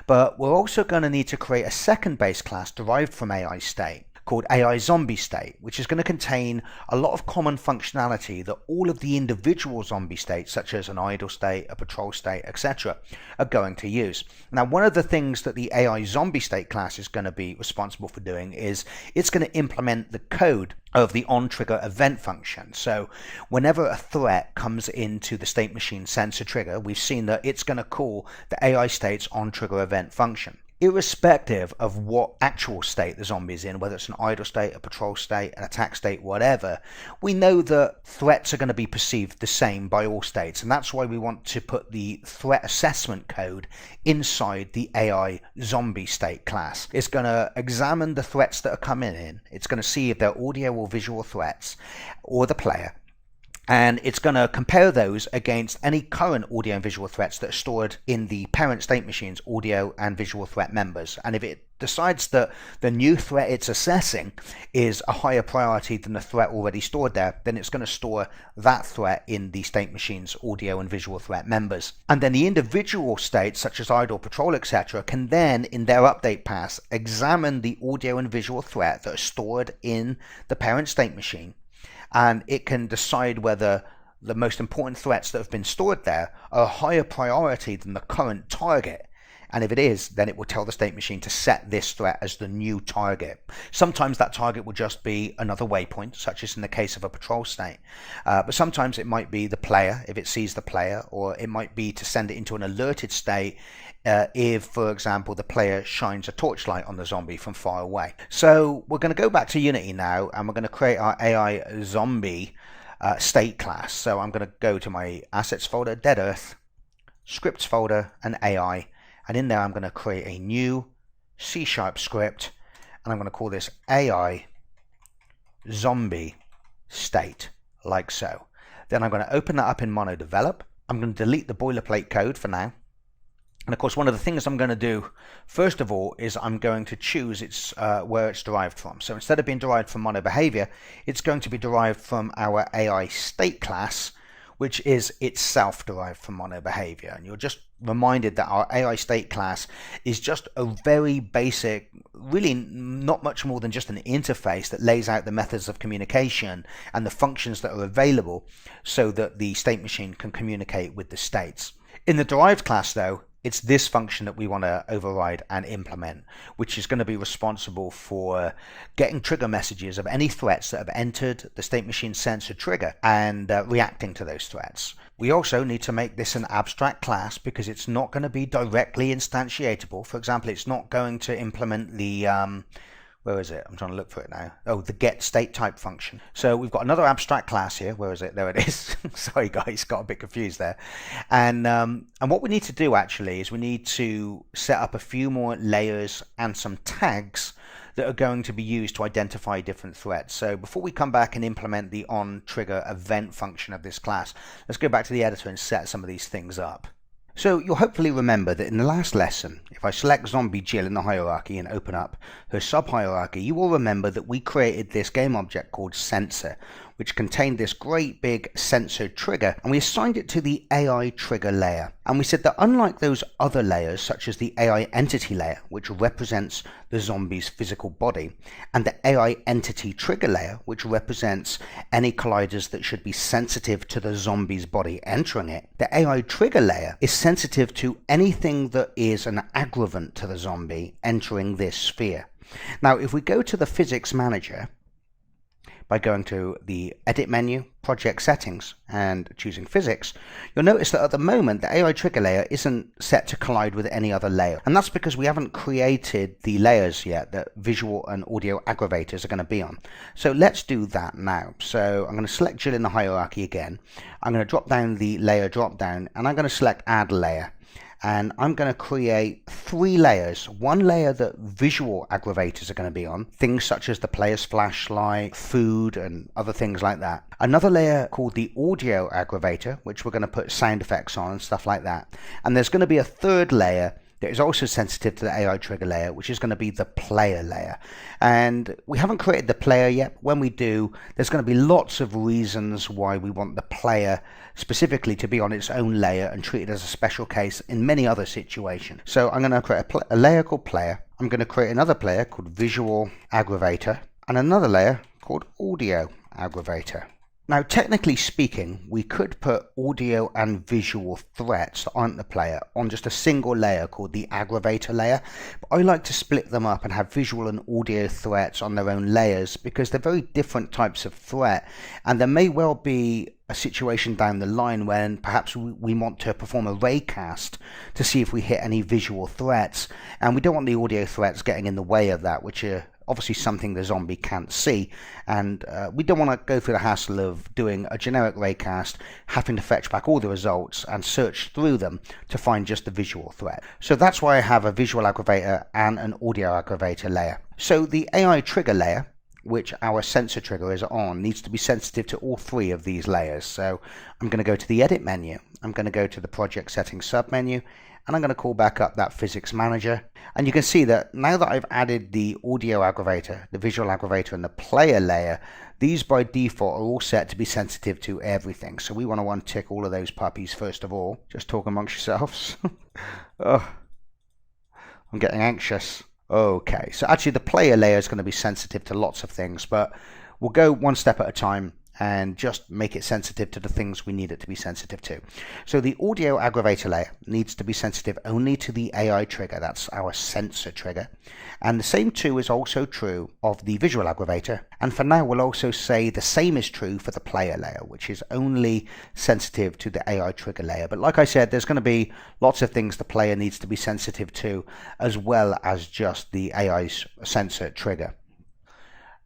But we're also going to need to create a second base class derived from AI state. called AI zombie state, which is going to contain a lot of common functionality that all of the individual zombie states, such as an idle state, a patrol state, etc., are going to use. Now, one of the things that the AI zombie state class is going to be responsible for doing is it's going to implement the code of the on-trigger event function. So whenever a threat comes into the state machine sensor trigger, we've seen that it's going to call the AI state's on-trigger event function. Irrespective of what actual state the zombie is in, whether it's an idle state, a patrol state, an attack state, whatever, we know that threats are going to be perceived the same by all states, and that's why we want to put the threat assessment code inside the AI zombie state class. It's going to examine the threats that are coming in, it's going to see if they're audio or visual threats, or the player, and it's going to compare those against any current audio and visual threats that are stored in the parent state machine's audio and visual threat members. And if it decides that the new threat it's assessing is a higher priority than the threat already stored there, then it's going to store that threat in the state machine's audio and visual threat members. And then the individual states, such as idle, patrol, etc., can then, in their update pass, examine the audio and visual threat that are stored in the parent state machine, and it can decide whether the most important threats that have been stored there are a higher priority than the current target. And if it is, then it will tell the state machine to set this threat as the new target. Sometimes that target will just be another waypoint, such as in the case of a patrol state. But sometimes it might be the player, if it sees the player, or it might be to send it into an alerted state if, for example, the player shines a torchlight on the zombie from far away. So we're going to go back to Unity now, and we're going to create our AI zombie state class. So I'm going to go to my assets folder, Dead Earth, scripts folder, and AI. And in there, I'm going to create a new C# script, and I'm going to call this AI zombie state, like so. Then I'm going to open that up in MonoDevelop. I'm going to delete the boilerplate code for now. And of course, one of the things I'm going to do, first of all, is I'm going to choose where it's derived from. So instead of being derived from MonoBehavior, it's going to be derived from our AI state class, which is itself derived from MonoBehavior. And you're just reminded that our AI state class is just a very basic, really not much more than just an interface that lays out the methods of communication and the functions that are available so that the state machine can communicate with the states. In the derived class, though, it's this function that we want to override and implement, which is going to be responsible for getting trigger messages of any threats that have entered the state machine sensor trigger and reacting to those threats. We also need to make this an abstract class because it's not going to be directly instantiatable. For example, it's not going to implement the where is it? I'm trying to look for it now. Oh, the get state type function. So we've got another abstract class here. Where is it? There it is. Sorry guys, got a bit confused there. And what we need to do actually is we need to set up a few more layers and some tags that are going to be used to identify different threats. So before we come back and implement the on trigger event function of this class, let's go back to the editor and set some of these things up. So you'll hopefully remember that in the last lesson, if I select Zombie Jill in the hierarchy and open up her sub-hierarchy, you will remember that we created this game object called Sensor, which contained this great big sensor trigger, and we assigned it to the AI trigger layer. And we said that unlike those other layers, such as the AI entity layer, which represents the zombie's physical body, and the AI entity trigger layer, which represents any colliders that should be sensitive to the zombie's body entering it, the AI trigger layer is sensitive to anything that is an aggravant to the zombie entering this sphere. Now, if we go to the physics manager, by going to the edit menu, project settings, and choosing physics, you'll notice that at the moment the AI trigger layer isn't set to collide with any other layer. And that's because we haven't created the layers yet that visual and audio aggravators are going to be on. So let's do that now. So I'm going to select Jill in the hierarchy again. I'm going to drop down the layer drop down, and I'm going to select add layer. And I'm going to create 3 layers. One layer that visual aggravators are going to be on, things such as the player's flashlight, food, and other things like that. Another layer called the audio aggravator, which we're going to put sound effects on and stuff like that. And there's going to be a 3rd layer that is also sensitive to the AI trigger layer, which is going to be the player layer. And we haven't created the player yet. When we do, there's going to be lots of reasons why we want the player specifically to be on its own layer and treated as a special case in many other situations. So I'm going to create a layer called player. I'm going to create another player called visual aggravator. and another layer called audio aggravator. Now, technically speaking, we could put audio and visual threats that aren't the player on just a single layer called the aggravator layer. But I like to split them up and have visual and audio threats on their own layers because they're very different types of threat, and there may well be a situation down the line when perhaps we want to perform a raycast to see if we hit any visual threats, and we don't want the audio threats getting in the way of that, which are obviously something the zombie can't see, and we don't want to go through the hassle of doing a generic raycast, having to fetch back all the results and search through them to find just the visual threat. So that's why I have a visual aggravator and an audio aggravator layer. So the AI trigger layer, which our sensor trigger is on, needs to be sensitive to all three of these layers. So I'm going to go to the edit menu, I'm going to go to the project settings submenu, and I'm going to call back up that physics manager. And you can see that now that I've added the audio aggravator, the visual aggravator, and the player layer, these by default are all set to be sensitive to everything. So we want to untick all of those puppies first of all. Just talk amongst yourselves. Oh, I'm getting anxious. Okay, so actually the player layer is going to be sensitive to lots of things, but we'll go one step at a time and just make it sensitive to the things we need it to be sensitive to. So the audio aggravator layer needs to be sensitive only to the AI trigger, that's our sensor trigger. And the same too is also true of the visual aggravator. And for now we'll also say the same is true for the player layer, which is only sensitive to the AI trigger layer. But like I said, there's going to be lots of things the player needs to be sensitive to, as well as just the AI's sensor trigger.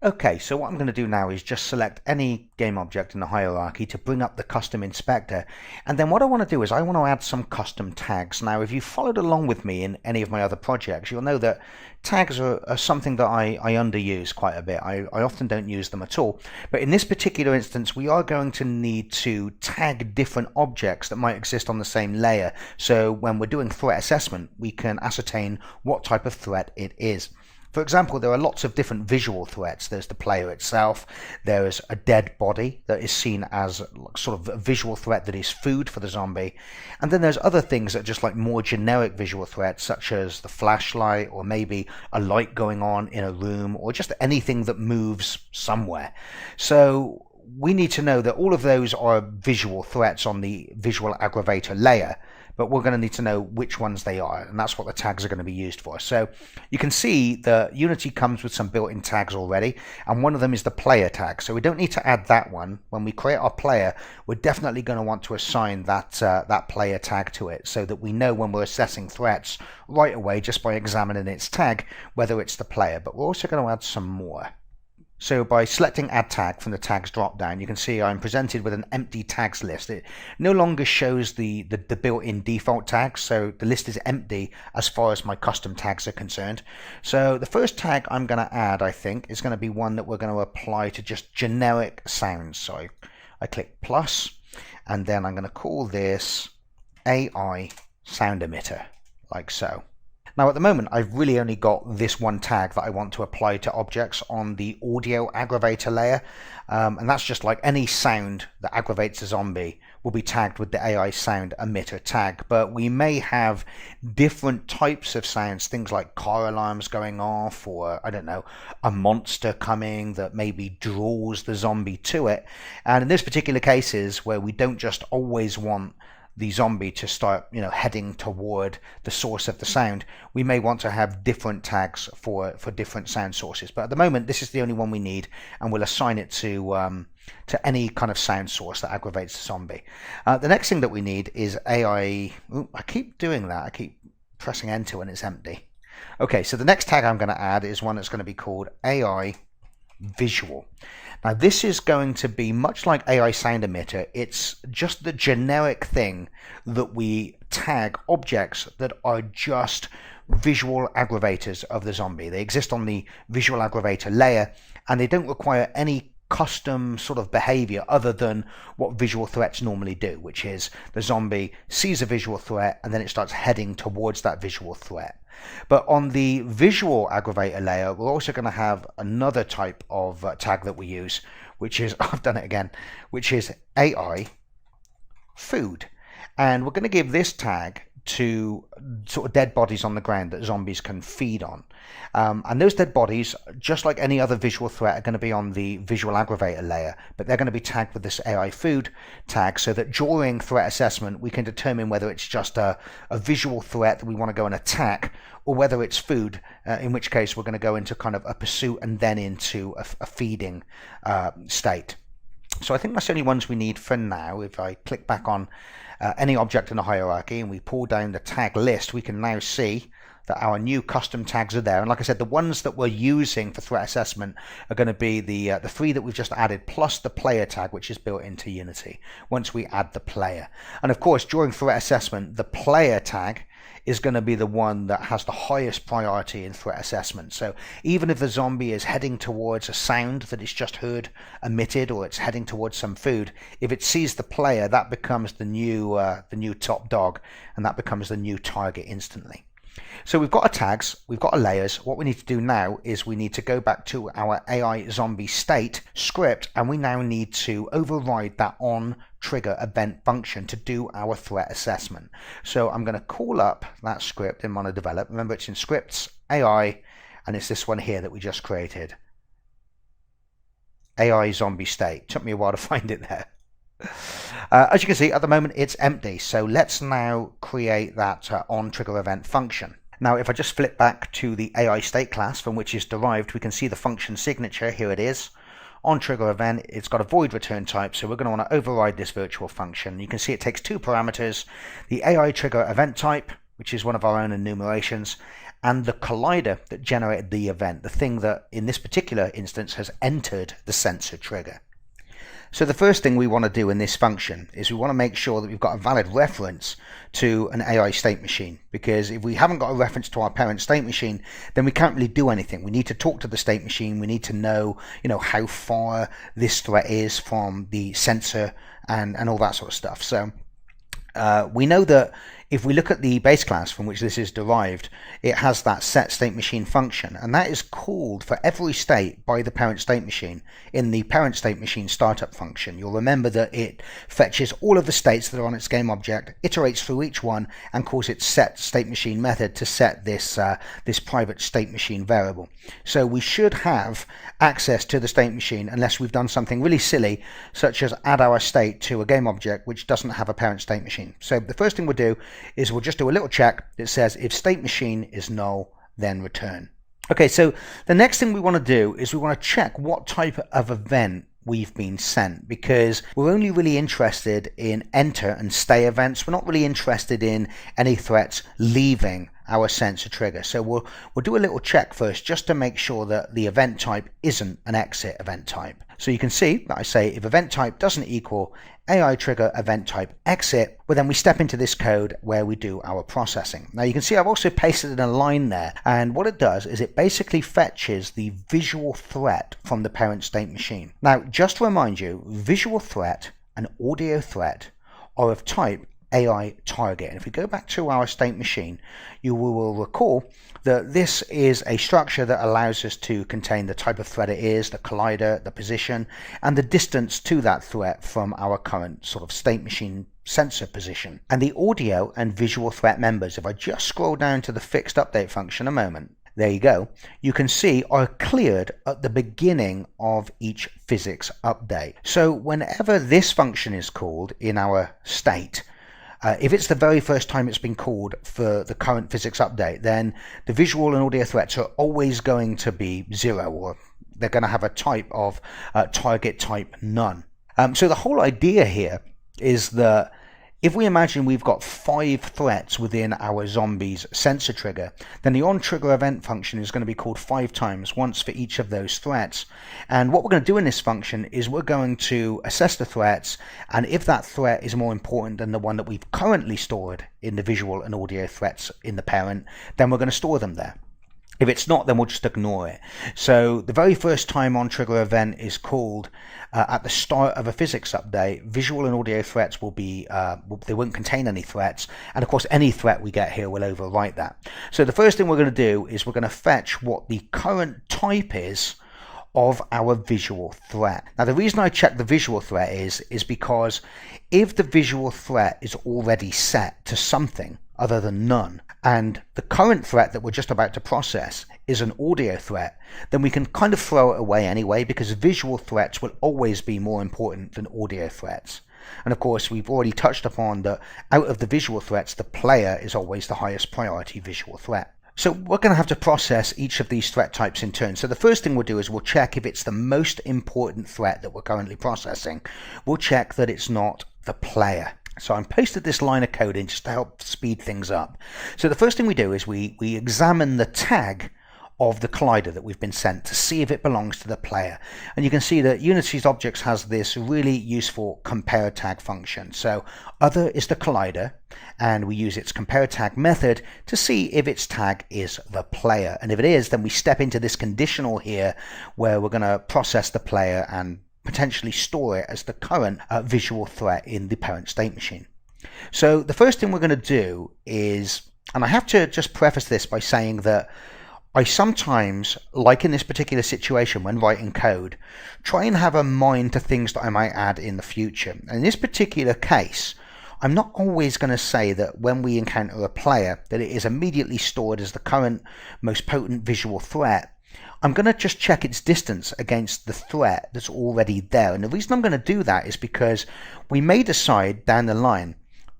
Okay, so what I'm going to do now is just select any game object in the hierarchy to bring up the custom inspector, and then what I want to do is I want to add some custom tags. Now if you followed along with me in any of my other projects, you'll know that tags are something that I underuse quite a bit. I often don't use them at all, but in this particular instance we are going to need to tag different objects that might exist on the same layer, so when we're doing threat assessment we can ascertain what type of threat it is. For example, there are lots of different visual threats. There's the player itself, there is a dead body that is seen as sort of a visual threat that is food for the zombie, and then there's other things that are just like more generic visual threats, such as the flashlight, or maybe a light going on in a room, or just anything that moves somewhere. So we need to know that all of those are visual threats on the visual aggravator layer, but we're going to need to know which ones they are, and that's what the tags are going to be used for. So you can see that Unity comes with some built-in tags already, and one of them is the player tag, so we don't need to add that one. When we create our player, we're definitely going to want to assign that player tag to it, so that we know when we're assessing threats right away just by examining its tag whether it's the player. But we're also going to add some more. So by selecting Add Tag from the Tags drop-down, you can see I'm presented with an empty tags list. It no longer shows the built-in default tags, so the list is empty as far as my custom tags are concerned. So the first tag I'm going to add, I think, is going to be one that we're going to apply to just generic sounds. So I click plus, and then I'm going to call this AI sound emitter, like so. Now at the moment I've really only got this one tag that I want to apply to objects on the audio aggravator layer, and that's just like any sound that aggravates a zombie will be tagged with the AI sound emitter tag. But we may have different types of sounds, things like car alarms going off, or I don't know, a monster coming that maybe draws the zombie to it. And in this particular cases where we don't just always want the zombie to start, heading toward the source of the sound, we may want to have different tags for different sound sources. But at the moment, this is the only one we need, and we'll assign it to any kind of sound source that aggravates the zombie. The next thing that we need is AI. Ooh, I keep doing that. I keep pressing enter when it's empty. Okay, so the next tag I'm going to add is one that's going to be called AI visual. Now this is going to be much like AI sound emitter. It's just the generic thing that we tag objects that are just visual aggravators of the zombie. They exist on the visual aggravator layer, and they don't require any custom sort of behavior other than what visual threats normally do, which is the zombie sees a visual threat and then it starts heading towards that visual threat. But on the visual aggravator layer, we're also going to have another type of tag that we use, which is, I've done it again, which is AI food. And we're going to give this tag to sort of dead bodies on the ground that zombies can feed on. And those dead bodies, just like any other visual threat, are going to be on the visual aggravator layer, but they're going to be tagged with this AI food tag so that during threat assessment we can determine whether it's just a visual threat that we want to go and attack, or whether it's food, in which case we're going to go into kind of a pursuit and then into a feeding state. So I think that's the only ones we need for now. If I click back on any object in the hierarchy and we pull down the tag list, we can now see that our new custom tags are there. And like I said, the ones that we're using for threat assessment are going to be the 3 that we've just added, plus the player tag, which is built into Unity once we add the player. And of course, during threat assessment, the player tag is going to be the one that has the highest priority in threat assessment. So even if the zombie is heading towards a sound that it's just heard emitted, or it's heading towards some food, if it sees the player, that becomes the new top dog, and that becomes the new target instantly. So we've got our tags, we've got our layers. What we need to do now is we need to go back to our AI zombie state script, and we now need to override that on trigger event function to do our threat assessment. So I'm going to call up that script in MonoDevelop. Remember, it's in scripts, AI, and it's this one here that we just created. AI zombie state. Took me a while to find it there. As you can see, at the moment it's empty. So let's now create that on trigger event function. Now, if I just flip back to the AI state class from which is derived, we can see the function signature. Here it is. On trigger event, it's got a void return type, so we're going to want to override this virtual function. You can see it takes 2 parameters, the AI trigger event type, which is one of our own enumerations, and the collider that generated the event, the thing that in this particular instance has entered the sensor trigger. So the first thing we want to do in this function is we want to make sure that we've got a valid reference to an AI state machine, because if we haven't got a reference to our parent state machine, then we can't really do anything. We need to talk to the state machine. We need to know, how far this threat is from the sensor and all that sort of stuff. So we know that if we look at the base class from which this is derived, it has that set state machine function, and that is called for every state by the parent state machine in the parent state machine startup function. You'll remember that it fetches all of the states that are on its game object, iterates through each one, and calls its set state machine method to set this this private state machine variable. So we should have access to the state machine unless we've done something really silly, such as add our state to a game object which doesn't have a parent state machine. So the first thing we'll do is we'll just do a little check that says if state machine is null, then return. Okay, so the next thing we want to do is we want to check what type of event we've been sent, because we're only really interested in enter and stay events. We're not really interested in any threats leaving our sensor trigger. So we'll do a little check first just to make sure that the event type isn't an exit event type. So you can see that I say if event type doesn't equal AI trigger event type exit, well then we step into this code where we do our processing. Now you can see I've also pasted in a line there, and what it does is it basically fetches the visual threat from the parent state machine. Now just to remind you, visual threat and audio threat are of type AI target. And if we go back to our state machine, you will recall that this is a structure that allows us to contain the type of threat it is, the collider, the position, and the distance to that threat from our current sort of state machine sensor position. And the audio and visual threat members, if I just scroll down to the fixed update function a moment, there you go, you can see are cleared at the beginning of each physics update. So whenever this function is called in our state, if it's the very first time it's been called for the current physics update, then the visual and audio threats are always going to be 0, or they're going to have a type of target type none. So the whole idea here is that if we imagine we've got 5 threats within our zombie's sensor trigger, then the on-trigger event function is going to be called 5 times, once for each of those threats. And what we're going to do in this function is we're going to assess the threats, and if that threat is more important than the one that we've currently stored in the visual and audio threats in the parent, then we're going to store them there. If it's not, then we'll just ignore it. So the very first time on trigger event is called at the start of a physics update, visual and audio threats will be, they won't contain any threats. And of course, any threat we get here will overwrite that. So the first thing we're going to do is we're going to fetch what the current type is of our visual threat. Now, the reason I check the visual threat is because if the visual threat is already set to something other than none, and the current threat that we're just about to process is an audio threat, then we can kind of throw it away anyway, because visual threats will always be more important than audio threats. And of course, we've already touched upon that out of the visual threats, the player is always the highest priority visual threat. So we're going to have to process each of these threat types in turn. So the first thing we'll do is we'll check if it's the most important threat that we're currently processing. We'll check that it's not the player. So I pasted this line of code in just to help speed things up. So the first thing we do is we examine the tag of the collider that we've been sent to see if it belongs to the player. And you can see that Unity's objects has this really useful compare tag function. So other is the collider, and we use its compare tag method to see if its tag is the player. And if it is, then we step into this conditional here where we're going to process the player and potentially store it as the current visual threat in the parent state machine. So the first thing we're going to do is, and I have to just preface this by saying that I sometimes, like in this particular situation when writing code, try and have a mind to things that I might add in the future. And in this particular case, I'm not always going to say that when we encounter a player that it is immediately stored as the current most potent visual threat. I'm going to just check its distance against the threat that's already there. And the reason I'm going to do that is because we may decide down the line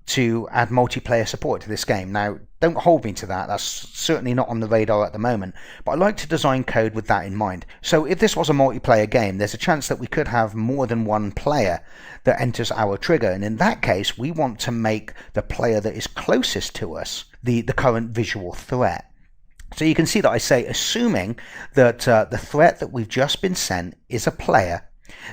to add multiplayer support to this game. Now, don't hold me to that. That's certainly not on the radar at the moment, but I like to design code with that in mind. So if this was a multiplayer game, there's a chance that we could have more than one player that enters our trigger. And in that case, we want to make the player that is closest to us the current visual threat. So you can see that I say, assuming that the threat that we've just been sent is a player,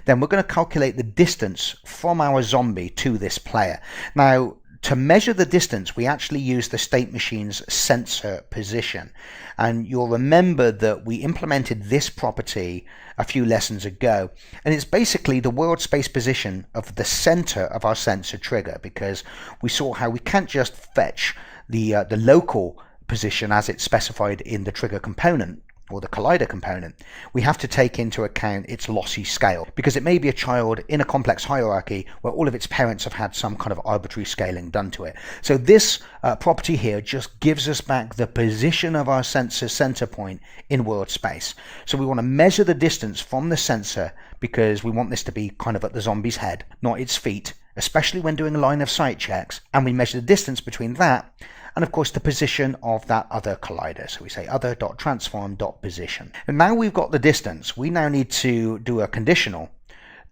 then we're going to calculate the distance from our zombie to this player. Now, to measure the distance, we actually use the state machine's sensor position. And you'll remember that we implemented this property a few lessons ago. And it's basically the world space position of the center of our sensor trigger, because we saw how we can't just fetch the local position as it's specified in the trigger component or the collider component. We have to take into account its lossy scale, because it may be a child in a complex hierarchy where all of its parents have had some kind of arbitrary scaling done to it. So this property here just gives us back the position of our sensor center point in world space. So we want to measure the distance from the sensor, because we want this to be kind of at the zombie's head, not its feet, especially when doing line of sight checks. And we measure the distance between that and of course the position of that other collider. So we say other.transform.position. And now we've got the distance, we now need to do a conditional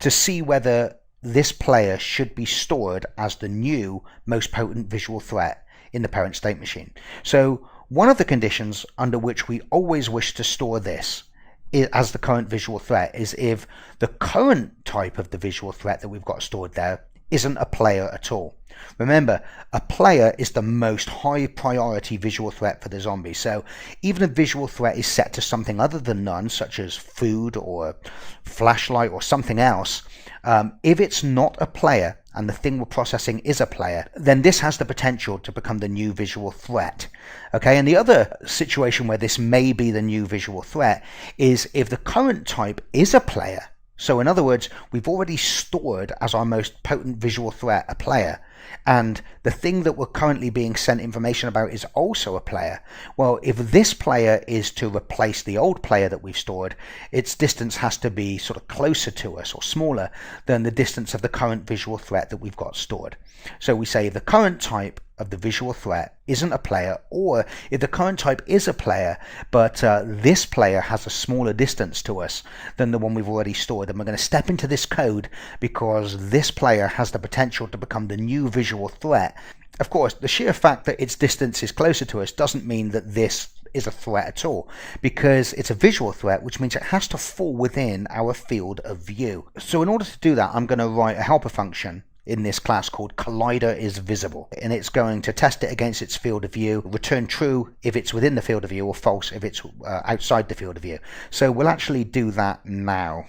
to see whether this player should be stored as the new most potent visual threat in the parent state machine. So one of the conditions under which we always wish to store this as the current visual threat is if the current type of the visual threat that we've got stored there isn't a player at all. Remember, a player is the most high priority visual threat for the zombie. So even if visual threat is set to something other than none, such as food or flashlight or something else, if it's not a player and the thing we're processing is a player, then this has the potential to become the new visual threat. Okay, and the other situation where this may be the new visual threat is if the current type is a player. So in other words, we've already stored as our most potent visual threat a player, and the thing that we're currently being sent information about is also a player. Well, if this player is to replace the old player that we've stored, its distance has to be sort of closer to us or smaller than the distance of the current visual threat that we've got stored. So we say the current type of the visual threat isn't a player, or if the current type is a player, but this player has a smaller distance to us than the one we've already stored, then we're going to step into this code because this player has the potential to become the new visual threat. Of course, the sheer fact that its distance is closer to us doesn't mean that this is a threat at all, because it's a visual threat, which means it has to fall within our field of view. So in order to do that, I'm going to write a helper function in this class called collider is visible, and it's going to test it against its field of view, return true if it's within the field of view or false if it's outside the field of view. So we'll actually do that now.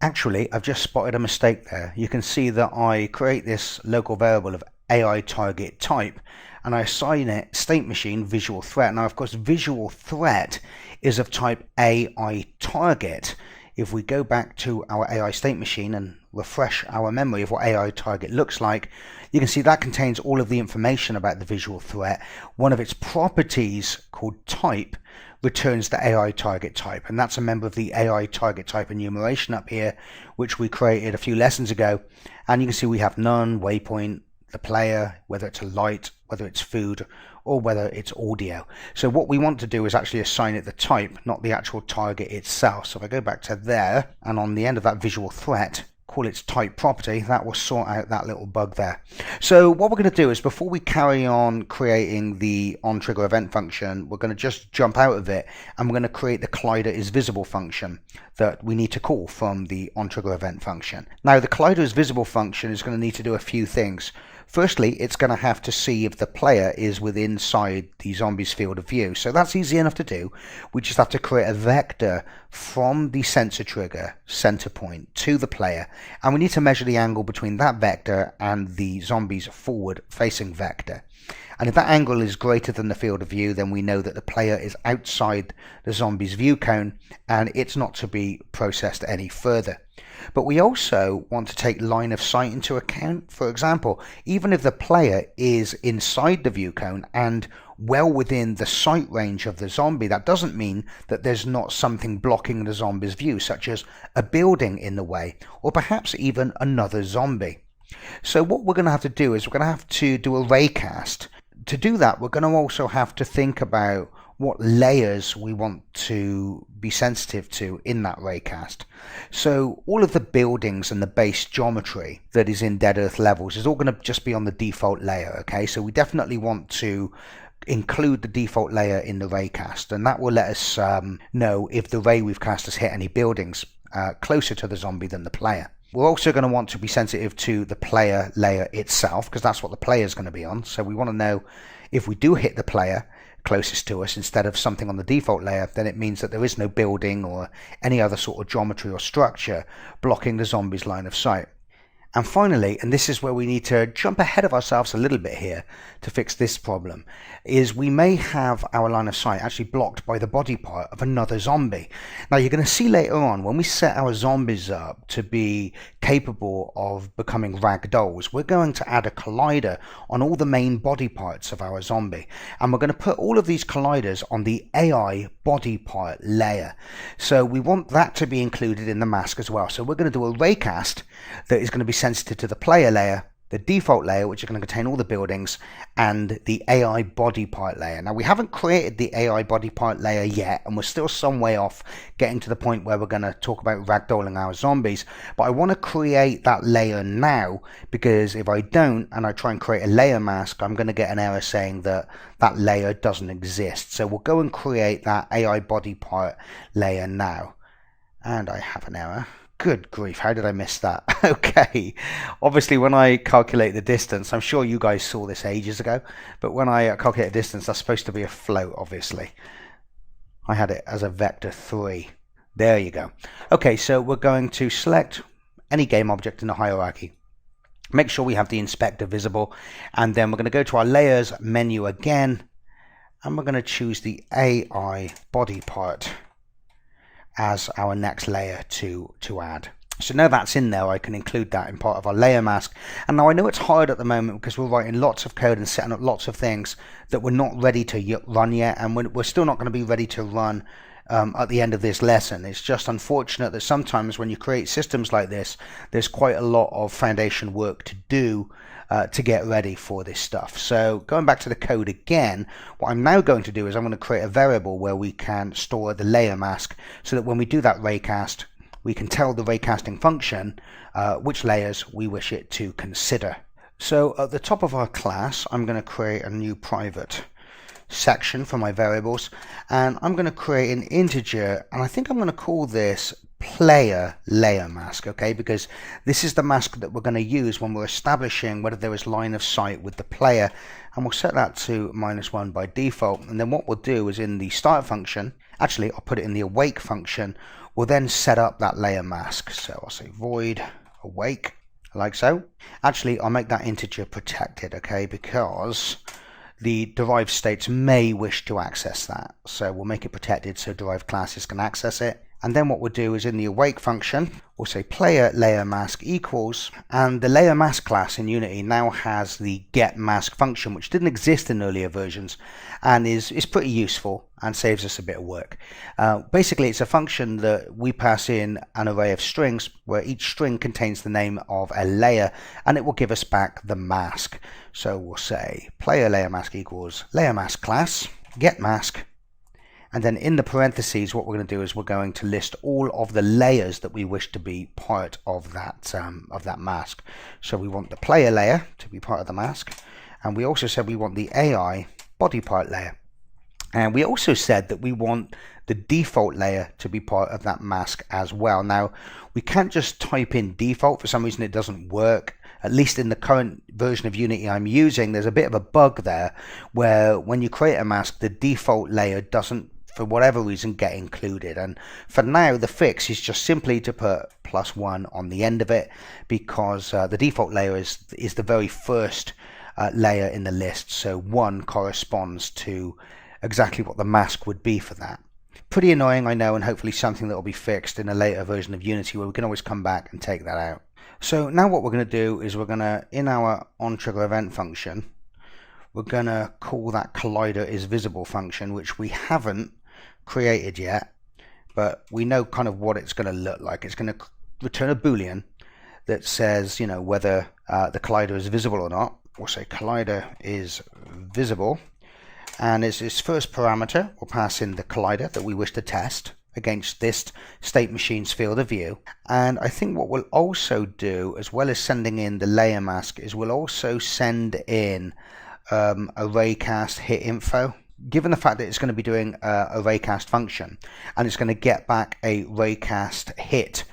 Actually, I've just spotted a mistake there. You can see that I create this local variable of AI target type and I assign it state machine visual threat. Now of course visual threat is of type AI target. if we go back to our AI state machine and refresh our memory of what AI target looks like, you can see that contains all of the information about the visual threat. One of its properties, called type, returns the AI target type, and that's a member of the AI target type enumeration up here, which we created a few lessons ago. And you can see we have none, waypoint, the player, whether it's a light, whether it's food, or whether it's audio. So what we want to do is actually assign it the type, not the actual target itself. So if I go back to there, and on the end of that visual threat, call its type property, that will sort out that little bug there. So what we're going to do is, before we carry on creating the onTrigger event function, we're going to just jump out of it, and we're going to create the collider_is_visible function that we need to call from the onTrigger event function. Now the collider_is_visible function is going to need to do a few things. Firstly, it's going to have to see if the player is within inside the zombie's field of view. So that's easy enough to do. We just have to create a vector from the sensor trigger center point to the player, and we need to measure the angle between that vector and the zombie's forward facing vector. And if that angle is greater than the field of view, then we know that the player is outside the zombie's view cone and it's not to be processed any further. But we also want to take line of sight into account. For example, even if the player is inside the view cone and well within the sight range of the zombie, that doesn't mean that there's not something blocking the zombie's view, such as a building in the way, or perhaps even another zombie. So what we're going to have to do is we're going to have to do a raycast. To do that, we're going to also have to think about what layers we want to be sensitive to in that raycast. So all of the buildings and the base geometry that is in Dead Earth levels is all going to just be on the default layer, okay? So we definitely want to include the default layer in the raycast, and that will let us know if the ray we've cast has hit any buildings closer to the zombie than the player. We're also going to want to be sensitive to the player layer itself, because that's what the player is going to be on. So we want to know if we do hit the player closest to us instead of something on the default layer, then it means that there is no building or any other sort of geometry or structure blocking the zombie's line of sight. And finally, and this is where we need to jump ahead of ourselves a little bit here to fix this problem, is we may have our line of sight actually blocked by the body part of another zombie. Now you're going to see later on, when we set our zombies up to be capable of becoming ragdolls, we're going to add a collider on all the main body parts of our zombie. And we're going to put all of these colliders on the AI body part layer. So we want that to be included in the mask as well. So we're going to do a raycast that is going to be sensitive to the player layer, the default layer, which is going to contain all the buildings, and the AI body part layer. Now we haven't created the AI body part layer yet, and we're still some way off getting to the point where we're going to talk about ragdolling our zombies, but I want to create that layer now, because if I don't and I try and create a layer mask, I'm going to get an error saying that that layer doesn't exist. So we'll go and create that AI body part layer now, and I have an error. Good grief, how did I miss that? Okay, obviously when I calculate the distance, I'm sure you guys saw this ages ago, but when I calculate the distance, that's supposed to be a float, obviously. I had it as a vector 3. There you go. Okay, so we're going to select any game object in the hierarchy. Make sure we have the inspector visible, and then we're going to go to our layers menu again, and we're going to choose the AI body part as our next layer to add. So now that's in there, I can include that in part of our layer mask. And now I know it's hard at the moment because we're writing lots of code and setting up lots of things that we're not ready to run yet, and we're still not going to be ready to run at the end of this lesson. It's just unfortunate that sometimes when you create systems like this, there's quite a lot of foundation work to do to get ready for this stuff. So going back to the code again, what I'm now going to do is I'm going to create a variable where we can store the layer mask, so that when we do that raycast, we can tell the raycasting function which layers we wish it to consider. So at the top of our class, I'm going to create a new private section for my variables, and I'm going to create an integer, and I think I'm going to call this player layer mask, okay, because this is the mask that we're going to use when we're establishing whether there is line of sight with the player, and we'll set that to -1 by default. And then what we'll do is in the start function, actually I'll put it in the awake function, we'll then set up that layer mask. So I'll say void awake, like so. Actually I'll make that integer protected, okay, because the derived states may wish to access that. So we'll make it protected so derived classes can access it. And then what we'll do is in the awake function, we'll say player layer mask equals, and the layer mask class in Unity now has the get mask function, which didn't exist in earlier versions and is pretty useful and saves us a bit of work. Basically, it's a function that we pass in an array of strings where each string contains the name of a layer, and it will give us back the mask. So we'll say player layer mask equals layer mask class, get mask, and then in the parentheses what we're going to do is we're going to list all of the layers that we wish to be part of that mask. So we want the player layer to be part of the mask, and we also said we want the AI body part layer, and we also said that we want the default layer to be part of that mask as well. Now we can't just type in default. For some reason it doesn't work. At least in the current version of Unity I'm using, there's a bit of a bug there where when you create a mask, the default layer doesn't, for whatever reason, get included. And for now the fix is just simply to put +1 on the end of it, because the default layer is the very first layer in the list, so 1 corresponds to exactly what the mask would be for that. Pretty annoying, I know, and hopefully something that will be fixed in a later version of Unity where we can always come back and take that out. So now what we're going to do is we're going to, in our onTriggerEvent function, we're going to call that colliderIsVisible function, which we haven't created yet, but we know kind of what it's going to look like. It's going to return a boolean that says, you know, whether the collider is visible or not. We'll say collider is visible, and as its first parameter we'll pass in the collider that we wish to test against this state machine's field of view. And I think what we'll also do, as well as sending in the layer mask, is we'll also send in a raycast hit info. Given the fact that it's going to be doing a raycast function and it's going to get back a raycast hit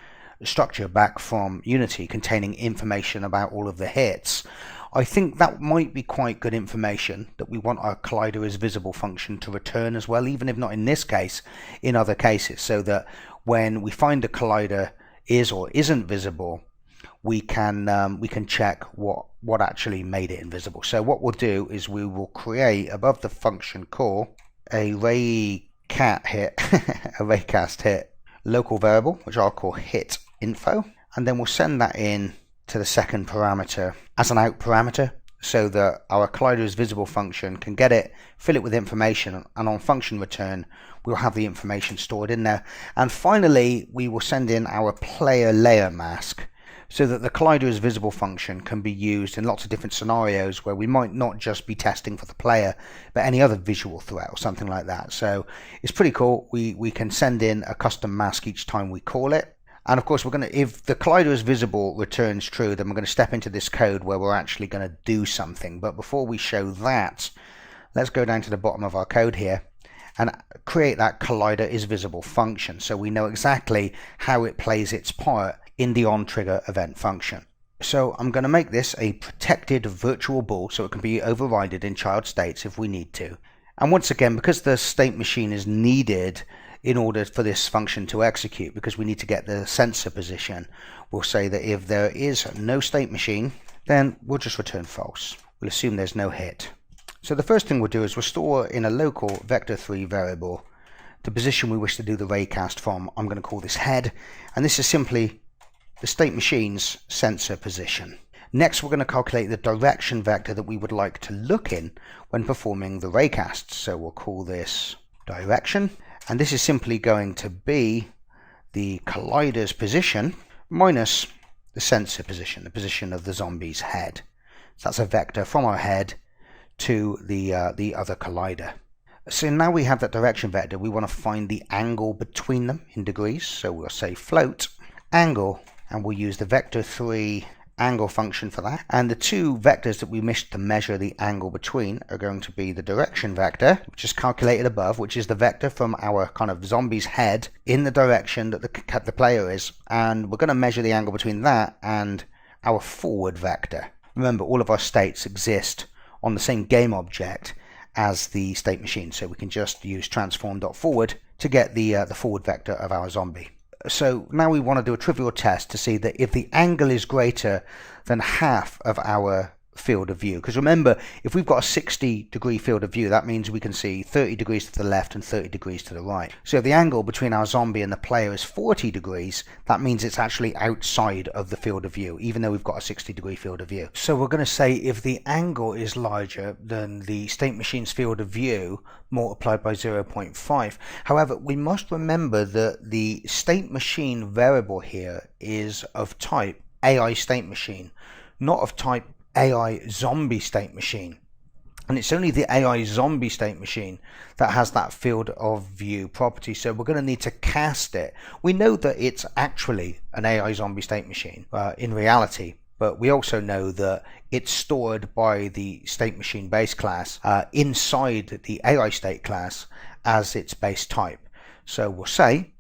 structure back from Unity containing information about all of the hits, I think that might be quite good information that we want our colliderIsVisible function to return as well, even if not in this case, in other cases, so that when we find the collider is or isn't visible, we can check what actually made it invisible. So what we'll do is we will create above the function call a raycast hit local variable, which I'll call hit info, and then we'll send that in to the second parameter as an out parameter, so that our colliderIsVisible function can get it, fill it with information, and on function return we'll have the information stored in there. And finally we will send in our player layer mask, so that the colliderIsVisible function can be used in lots of different scenarios where we might not just be testing for the player, but any other visual threat or something like that. So it's pretty cool. We can send in a custom mask each time we call it. And of course, if the colliderIsVisible returns true, then we're going to step into this code where we're actually going to do something. But before we show that, let's go down to the bottom of our code here and create that colliderIsVisible function, so we know exactly how it plays its part in the onTriggerEvent function. So I'm going to make this a protected virtual bool so it can be overridden in child states if we need to. And once again, because the state machine is needed in order for this function to execute, because we need to get the sensor position, we'll say that if there is no state machine, then we'll just return false. We'll assume there's no hit. So the first thing we'll do is we'll store in a local vector3 variable the position we wish to do the raycast from. I'm going to call this head, and this is simply the state machine's sensor position. Next, we're going to calculate the direction vector that we would like to look in when performing the raycast. So we'll call this direction, and this is simply going to be the collider's position minus the sensor position, the position of the zombie's head. So that's a vector from our head to the other collider. So now we have that direction vector, we want to find the angle between them in degrees. So we'll say float angle, and we'll use the vector3 angle function for that. And the two vectors that we wish to measure the angle between are going to be the direction vector, which is calculated above, which is the vector from our kind of zombie's head in the direction that the player is, and we're going to measure the angle between that and our forward vector. Remember, all of our states exist on the same game object as the state machine, so we can just use transform.forward to get the forward vector of our zombie. So now we want to do a trivial test to see that if the angle is greater than half of our field of view, because remember, if we've got a 60-degree field of view, that means we can see 30 degrees to the left and 30 degrees to the right. So if the angle between our zombie and the player is 40 degrees, that means it's actually outside of the field of view, even though we've got a 60-degree field of view. So we're going to say if the angle is larger than the state machine's field of view multiplied by 0.5. However, we must remember that the state machine variable here is of type AI state machine, not of type AI zombie state machine. And it's only the AI zombie state machine that has that field of view property. So we're going to need to cast it. We know that it's actually an AI zombie state machine in reality, but we also know that it's stored by the state machine base class inside the AI state class as its base type. So we'll say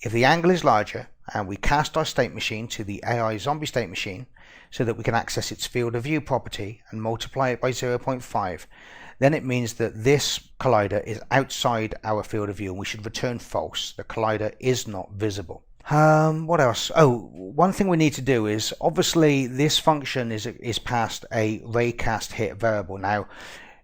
if the angle is larger and we cast our state machine to the AI zombie state machine so that we can access its field of view property and multiply it by 0.5, then it means that this collider is outside our field of view and we should return false. The collider is not visible. What else? Oh, one thing we need to do is, obviously this function is passed a raycast hit variable. Now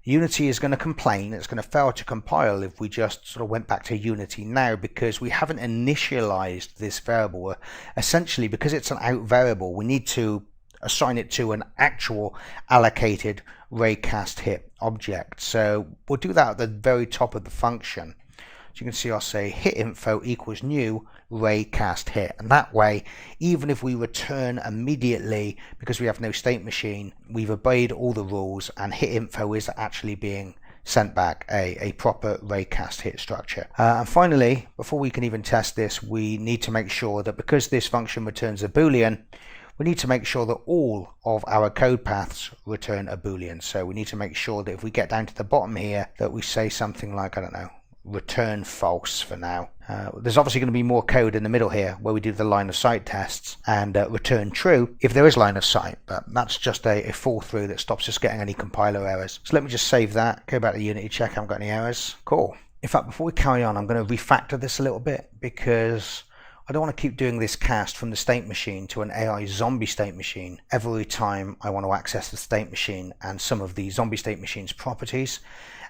Unity is going to complain, it's going to fail to compile if we just sort of went back to Unity now, because we haven't initialized this variable. Essentially, because it's an out variable, we need to assign it to an actual allocated raycast hit object. So we'll do that at the very top of the function. So you can see I'll say hit info equals new raycast hit, and that way, even if we return immediately because we have no state machine, we've obeyed all the rules and hit info is actually being sent back a proper raycast hit structure. And finally, before we can even test this, we need to make sure that because this function returns a boolean, we need to make sure that all of our code paths return a boolean. So we need to make sure that if we get down to the bottom here, that we say something like, I don't know, return false for now. There's obviously going to be more code in the middle here where we do the line of sight tests and return true if there is line of sight, but that's just a fall through that stops us getting any compiler errors. So let me just save that, go back to Unity, check I haven't got any errors. Cool. In fact, before we carry on, I'm going to refactor this a little bit because I don't want to keep doing this cast from the state machine to an AI zombie state machine every time I want to access the state machine and some of the zombie state machine's properties.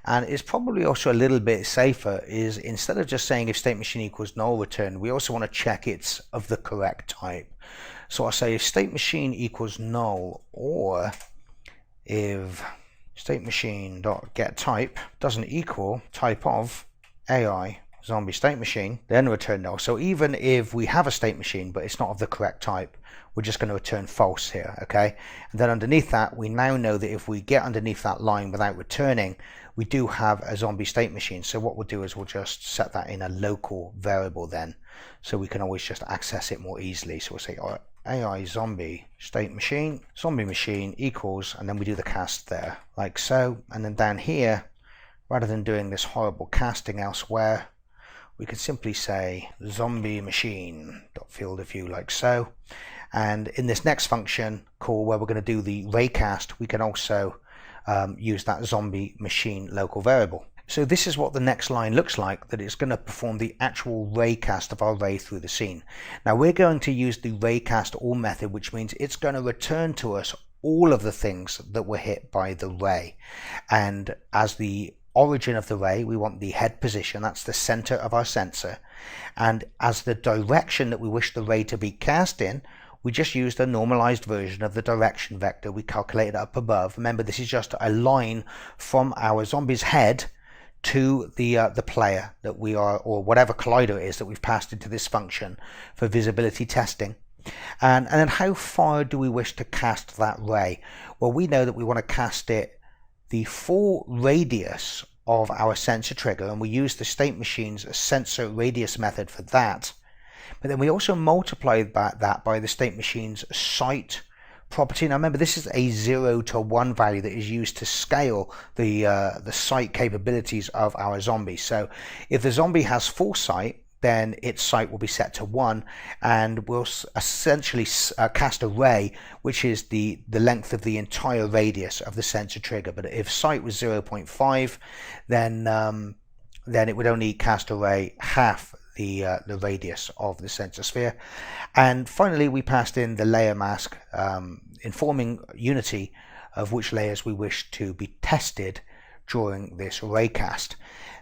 And it's probably also a little bit safer is instead of just saying if state machine equals null return, we also want to check it's of the correct type. So I'll say if state machine equals null, or if state machine dot get type doesn't equal type of AI zombie state machine, then return null. So even if we have a state machine but it's not of the correct type, we're just going to return false here, okay? And then underneath that, we now know that if we get underneath that line without returning, we do have a zombie state machine. So what we'll do is we'll just set that in a local variable then, so we can always just access it more easily. So we'll say AI zombie state machine, zombie machine equals, and then we do the cast there, like so. And then down here, rather than doing this horrible casting elsewhere, we could simply say zombie machine dot field of view, like so. And in this next function call where we're going to do the raycast, we can also use that zombie machine local variable. So this is what the next line looks like, that it's going to perform the actual raycast of our ray through the scene. Now we're going to use the raycast all method, which means it's going to return to us all of the things that were hit by the ray. And as the origin of the ray, we want the head position, that's the center of our sensor. And as the direction that we wish the ray to be cast in, we just used a normalized version of the direction vector we calculated up above. Remember, this is just a line from our zombie's head to the player that we are, or whatever collider it is that we've passed into this function for visibility testing. And then how far do we wish to cast that ray? Well, we know that we want to cast it the full radius of our sensor trigger, and we use the state machine's sensor radius method for that. But then we also multiply that by the state machine's sight property. Now remember, this is a 0 to 1 value that is used to scale the sight capabilities of our zombie. So if the zombie has full sight, then its sight will be set to 1, and we'll essentially cast a ray which is the length of the entire radius of the sensor trigger. But if sight was 0.5, then it would only cast a ray half the radius of the sensor sphere. And finally, we passed in the layer mask, informing Unity of which layers we wish to be tested during this raycast.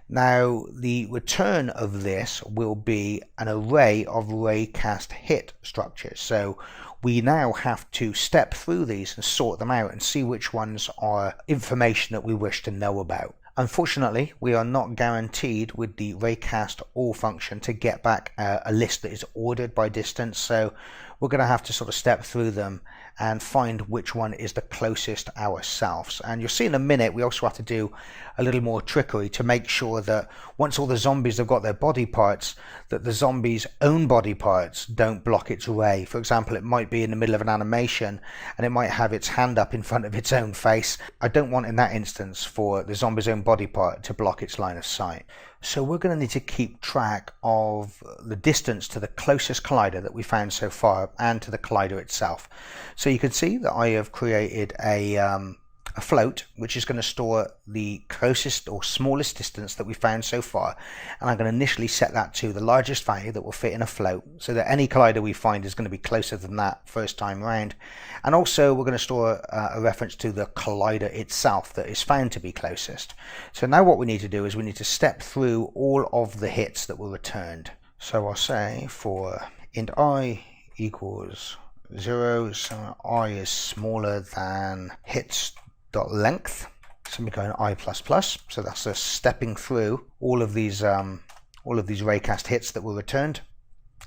Now, the return of this will be an array of raycast hit structures. So we now have to step through these and sort them out and see which ones are information that we wish to know about. Unfortunately, we are not guaranteed with the raycast all function to get back a list that is ordered by distance, so we're going to have to sort of step through them and find which one is the closest ourselves. And you'll see in a minute we also have to do a little more trickery to make sure that once all the zombies have got their body parts, that the zombies' own body parts don't block its ray. For example, it might be in the middle of an animation and it might have its hand up in front of its own face. I don't want in that instance for the zombie's own body part to block its line of sight. So we're going to need to keep track of the distance to the closest collider that we found so far and to the collider itself. So you can see that I have created a float which is going to store the closest or smallest distance that we found so far, and I'm going to initially set that to the largest value that will fit in a float so that any collider we find is going to be closer than that first time round. And also we're going to store a reference to the collider itself that is found to be closest. So now what we need to do is we need to step through all of the hits that were returned. So I'll say for int I equals 0, so I is smaller than hits.length, so we go in I++, so that's us stepping through all of these raycast hits that were returned.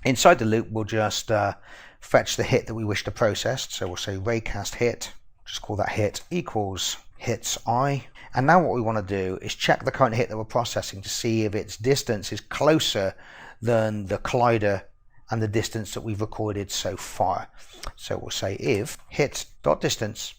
Inside the loop we'll just fetch the hit that we wish to process, so we'll say raycast hit, just call that hit equals hits I, and now what we want to do is check the current hit that we're processing to see if its distance is closer than the collider and the distance that we've recorded so far. So we'll say if hit.distance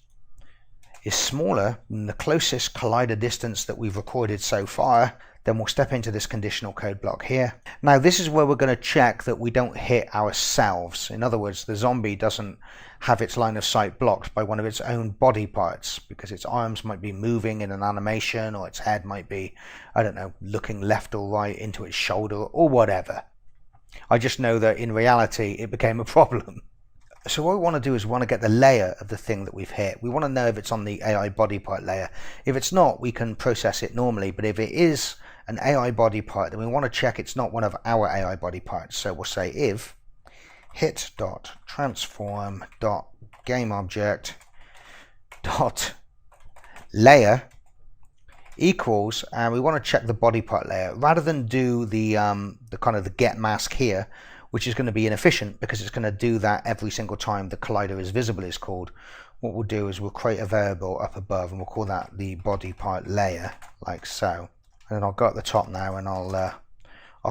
is smaller than the closest collider distance that we've recorded so far, then we'll step into this conditional code block here. Now this is where we're going to check that we don't hit ourselves. In other words, the zombie doesn't have its line of sight blocked by one of its own body parts, because its arms might be moving in an animation, or its head might be, I don't know, looking left or right into its shoulder or whatever. I just know that in reality it became a problem. So what we want to do is we want to get the layer of the thing that we've hit. We want to know if it's on the AI body part layer. If it's not, we can process it normally, but if it is an AI body part, then we want to check it's not one of our AI body parts. So we'll say if hit.transform.gameObject.layer equals, and we want to check the body part layer rather than do the kind of the get mask here, which is going to be inefficient because it's going to do that every single time the collider is visible is called. What we'll do is we'll create a variable up above and we'll call that the body part layer, like so. And then I'll go at the top now and I'll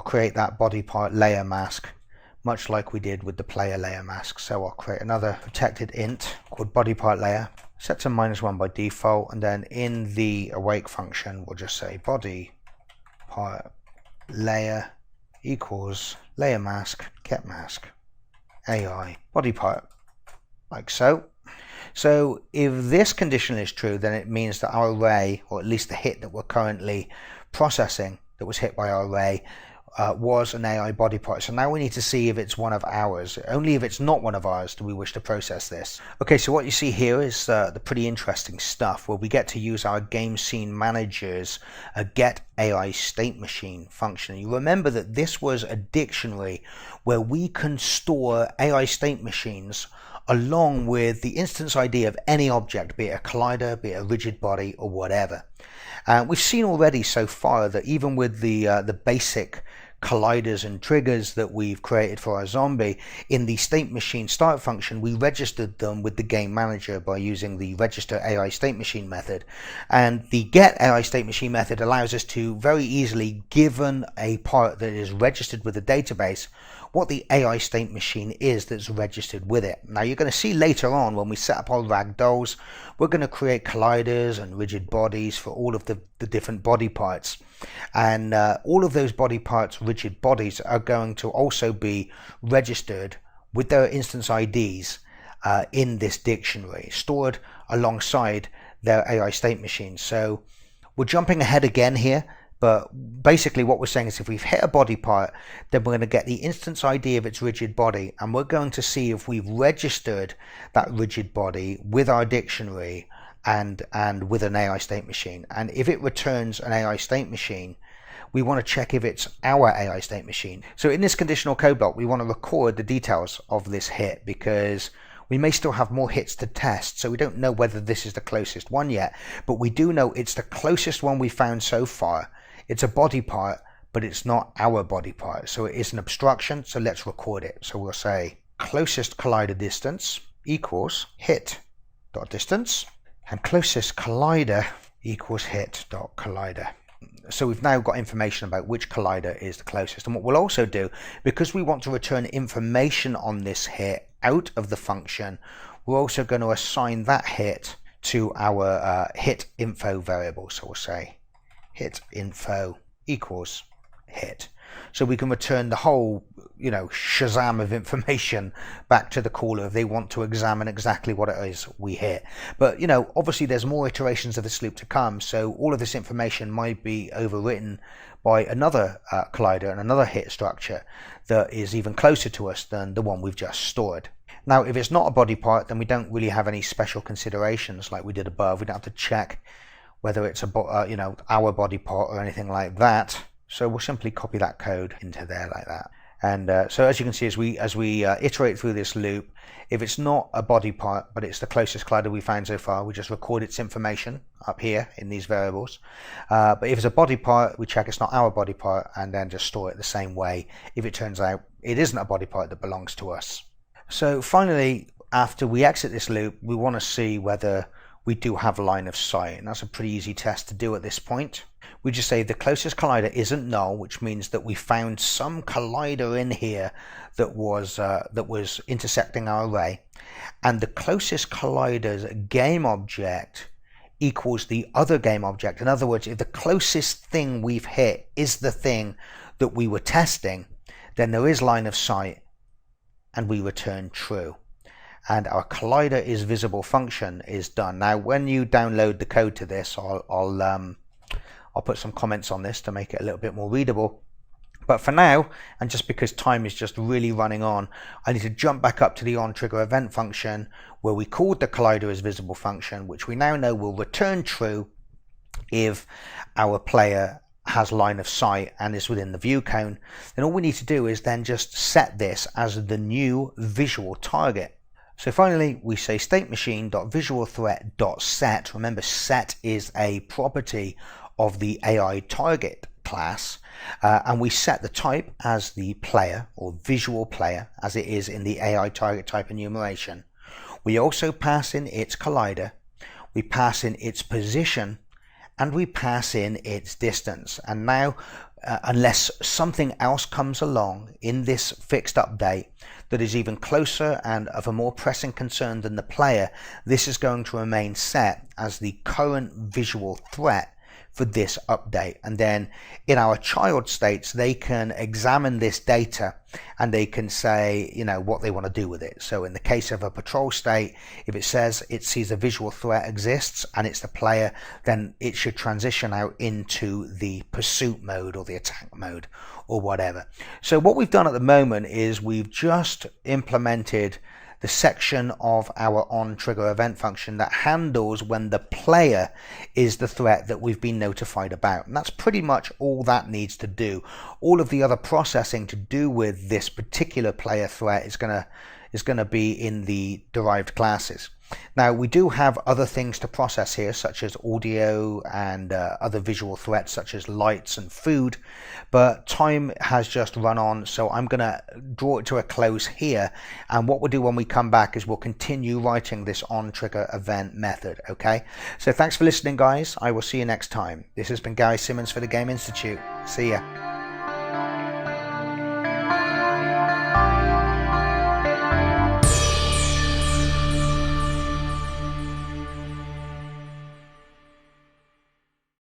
create that body part layer mask much like we did with the player layer mask. So I'll create another protected int called body part layer, set to -1 by default, and then in the awake function we'll just say body part layer equals layer mask get mask AI body part, like so. So if this condition is true, then it means that our array, or at least the hit that we're currently processing that was hit by our array, was an AI body part. So now we need to see if it's one of ours. Only if it's not one of ours do we wish to process this. Okay, so what you see here is the pretty interesting stuff where we get to use our game scene manager's get AI state machine function. You remember that this was a dictionary where we can store AI state machines along with the instance ID of any object, be it a collider, be it a rigid body, or whatever. We've seen already so far that even with the basic colliders and triggers that we've created for our zombie, in the state machine start function we registered them with the game manager by using the register AI state machine method, and the get AI state machine method allows us to very easily, given a part that is registered with the database, what the AI state machine is that's registered with it. Now you're going to see later on when we set up our ragdolls, we're going to create colliders and rigid bodies for all of the different body parts, and all of those body parts, rigid bodies, are going to also be registered with their instance IDs in this dictionary, stored alongside their AI state machine. So we're jumping ahead again here, but basically what we're saying is if we've hit a body part, then we're going to get the instance ID of its rigid body, and we're going to see if we've registered that rigid body with our dictionary and with an AI state machine. And if it returns an AI state machine, we want to check if it's our AI state machine. So in this conditional code block, we want to record the details of this hit, because we may still have more hits to test, so we don't know whether this is the closest one yet, but we do know it's the closest one we found so far. It's a body part, but it's not our body part, so it is an obstruction, so let's record it. So we'll say closest collider distance equals hit.distance, and closest collider equals hit.collider. So we've now got information about which collider is the closest. And what we'll also do, because we want to return information on this hit out of the function, we're also going to assign that hit to our hit info variable. So we'll say hit info equals hit. So we can return the whole, Shazam of information back to the caller if they want to examine exactly what it is we hit. But, obviously there's more iterations of this loop to come, so all of this information might be overwritten by another collider and another hit structure that is even closer to us than the one we've just stored. Now, if it's not a body part, then we don't really have any special considerations like we did above. We don't have to check whether it's our body part or anything like that. So we'll simply copy that code into there like that. And so as you can see, as we iterate through this loop, if it's not a body part, but it's the closest collider we found so far, we just record its information up here in these variables. But if it's a body part, we check it's not our body part and then just store it the same way if it turns out it isn't a body part that belongs to us. So finally, after we exit this loop, we want to see whether we do have line of sight, and that's a pretty easy test to do at this point. We just say the closest collider isn't null, which means that we found some collider in here that was intersecting our array, and the closest collider's game object equals the other game object. In other words, if the closest thing we've hit is the thing that we were testing, then there is line of sight and we return true. And our collider is visible function is done. Now, when you download the code to this, I'll put some comments on this to make it a little bit more readable. But for now, and just because time is just really running on, I need to jump back up to the onTrigger event function where we called the collider as visible function, which we now know will return true if our player has line of sight and is within the view cone. Then all we need to do is then just set this as the new visual target. So finally, we say stateMachine.visualThreat.set. Remember, set is a property of the AI target class, and we set the type as the player or visual player as it is in the AI target type enumeration. We also pass in its collider, we pass in its position, and we pass in its distance. And now, unless something else comes along in this fixed update that is even closer and of a more pressing concern than the player, this is going to remain set as the current visual threat for this update. And then in our child states, they can examine this data and they can say, what they want to do with it. So in the case of a patrol state, if it says it sees a visual threat exists and it's the player, then it should transition out into the pursuit mode or the attack mode or whatever. So what we've done at the moment is we've just implemented the section of our onTrigger event function that handles when the player is the threat that we've been notified about. And that's pretty much all that needs to do. All of the other processing to do with this particular player threat is going to be in the derived classes. Now, we do have other things to process here, such as audio and other visual threats, such as lights and food, but time has just run on, so I'm going to draw it to a close here. And what we'll do when we come back is we'll continue writing this onTrigger event method, okay? So thanks for listening, guys. I will see you next time. This has been Gary Simmons for the Game Institute. See ya.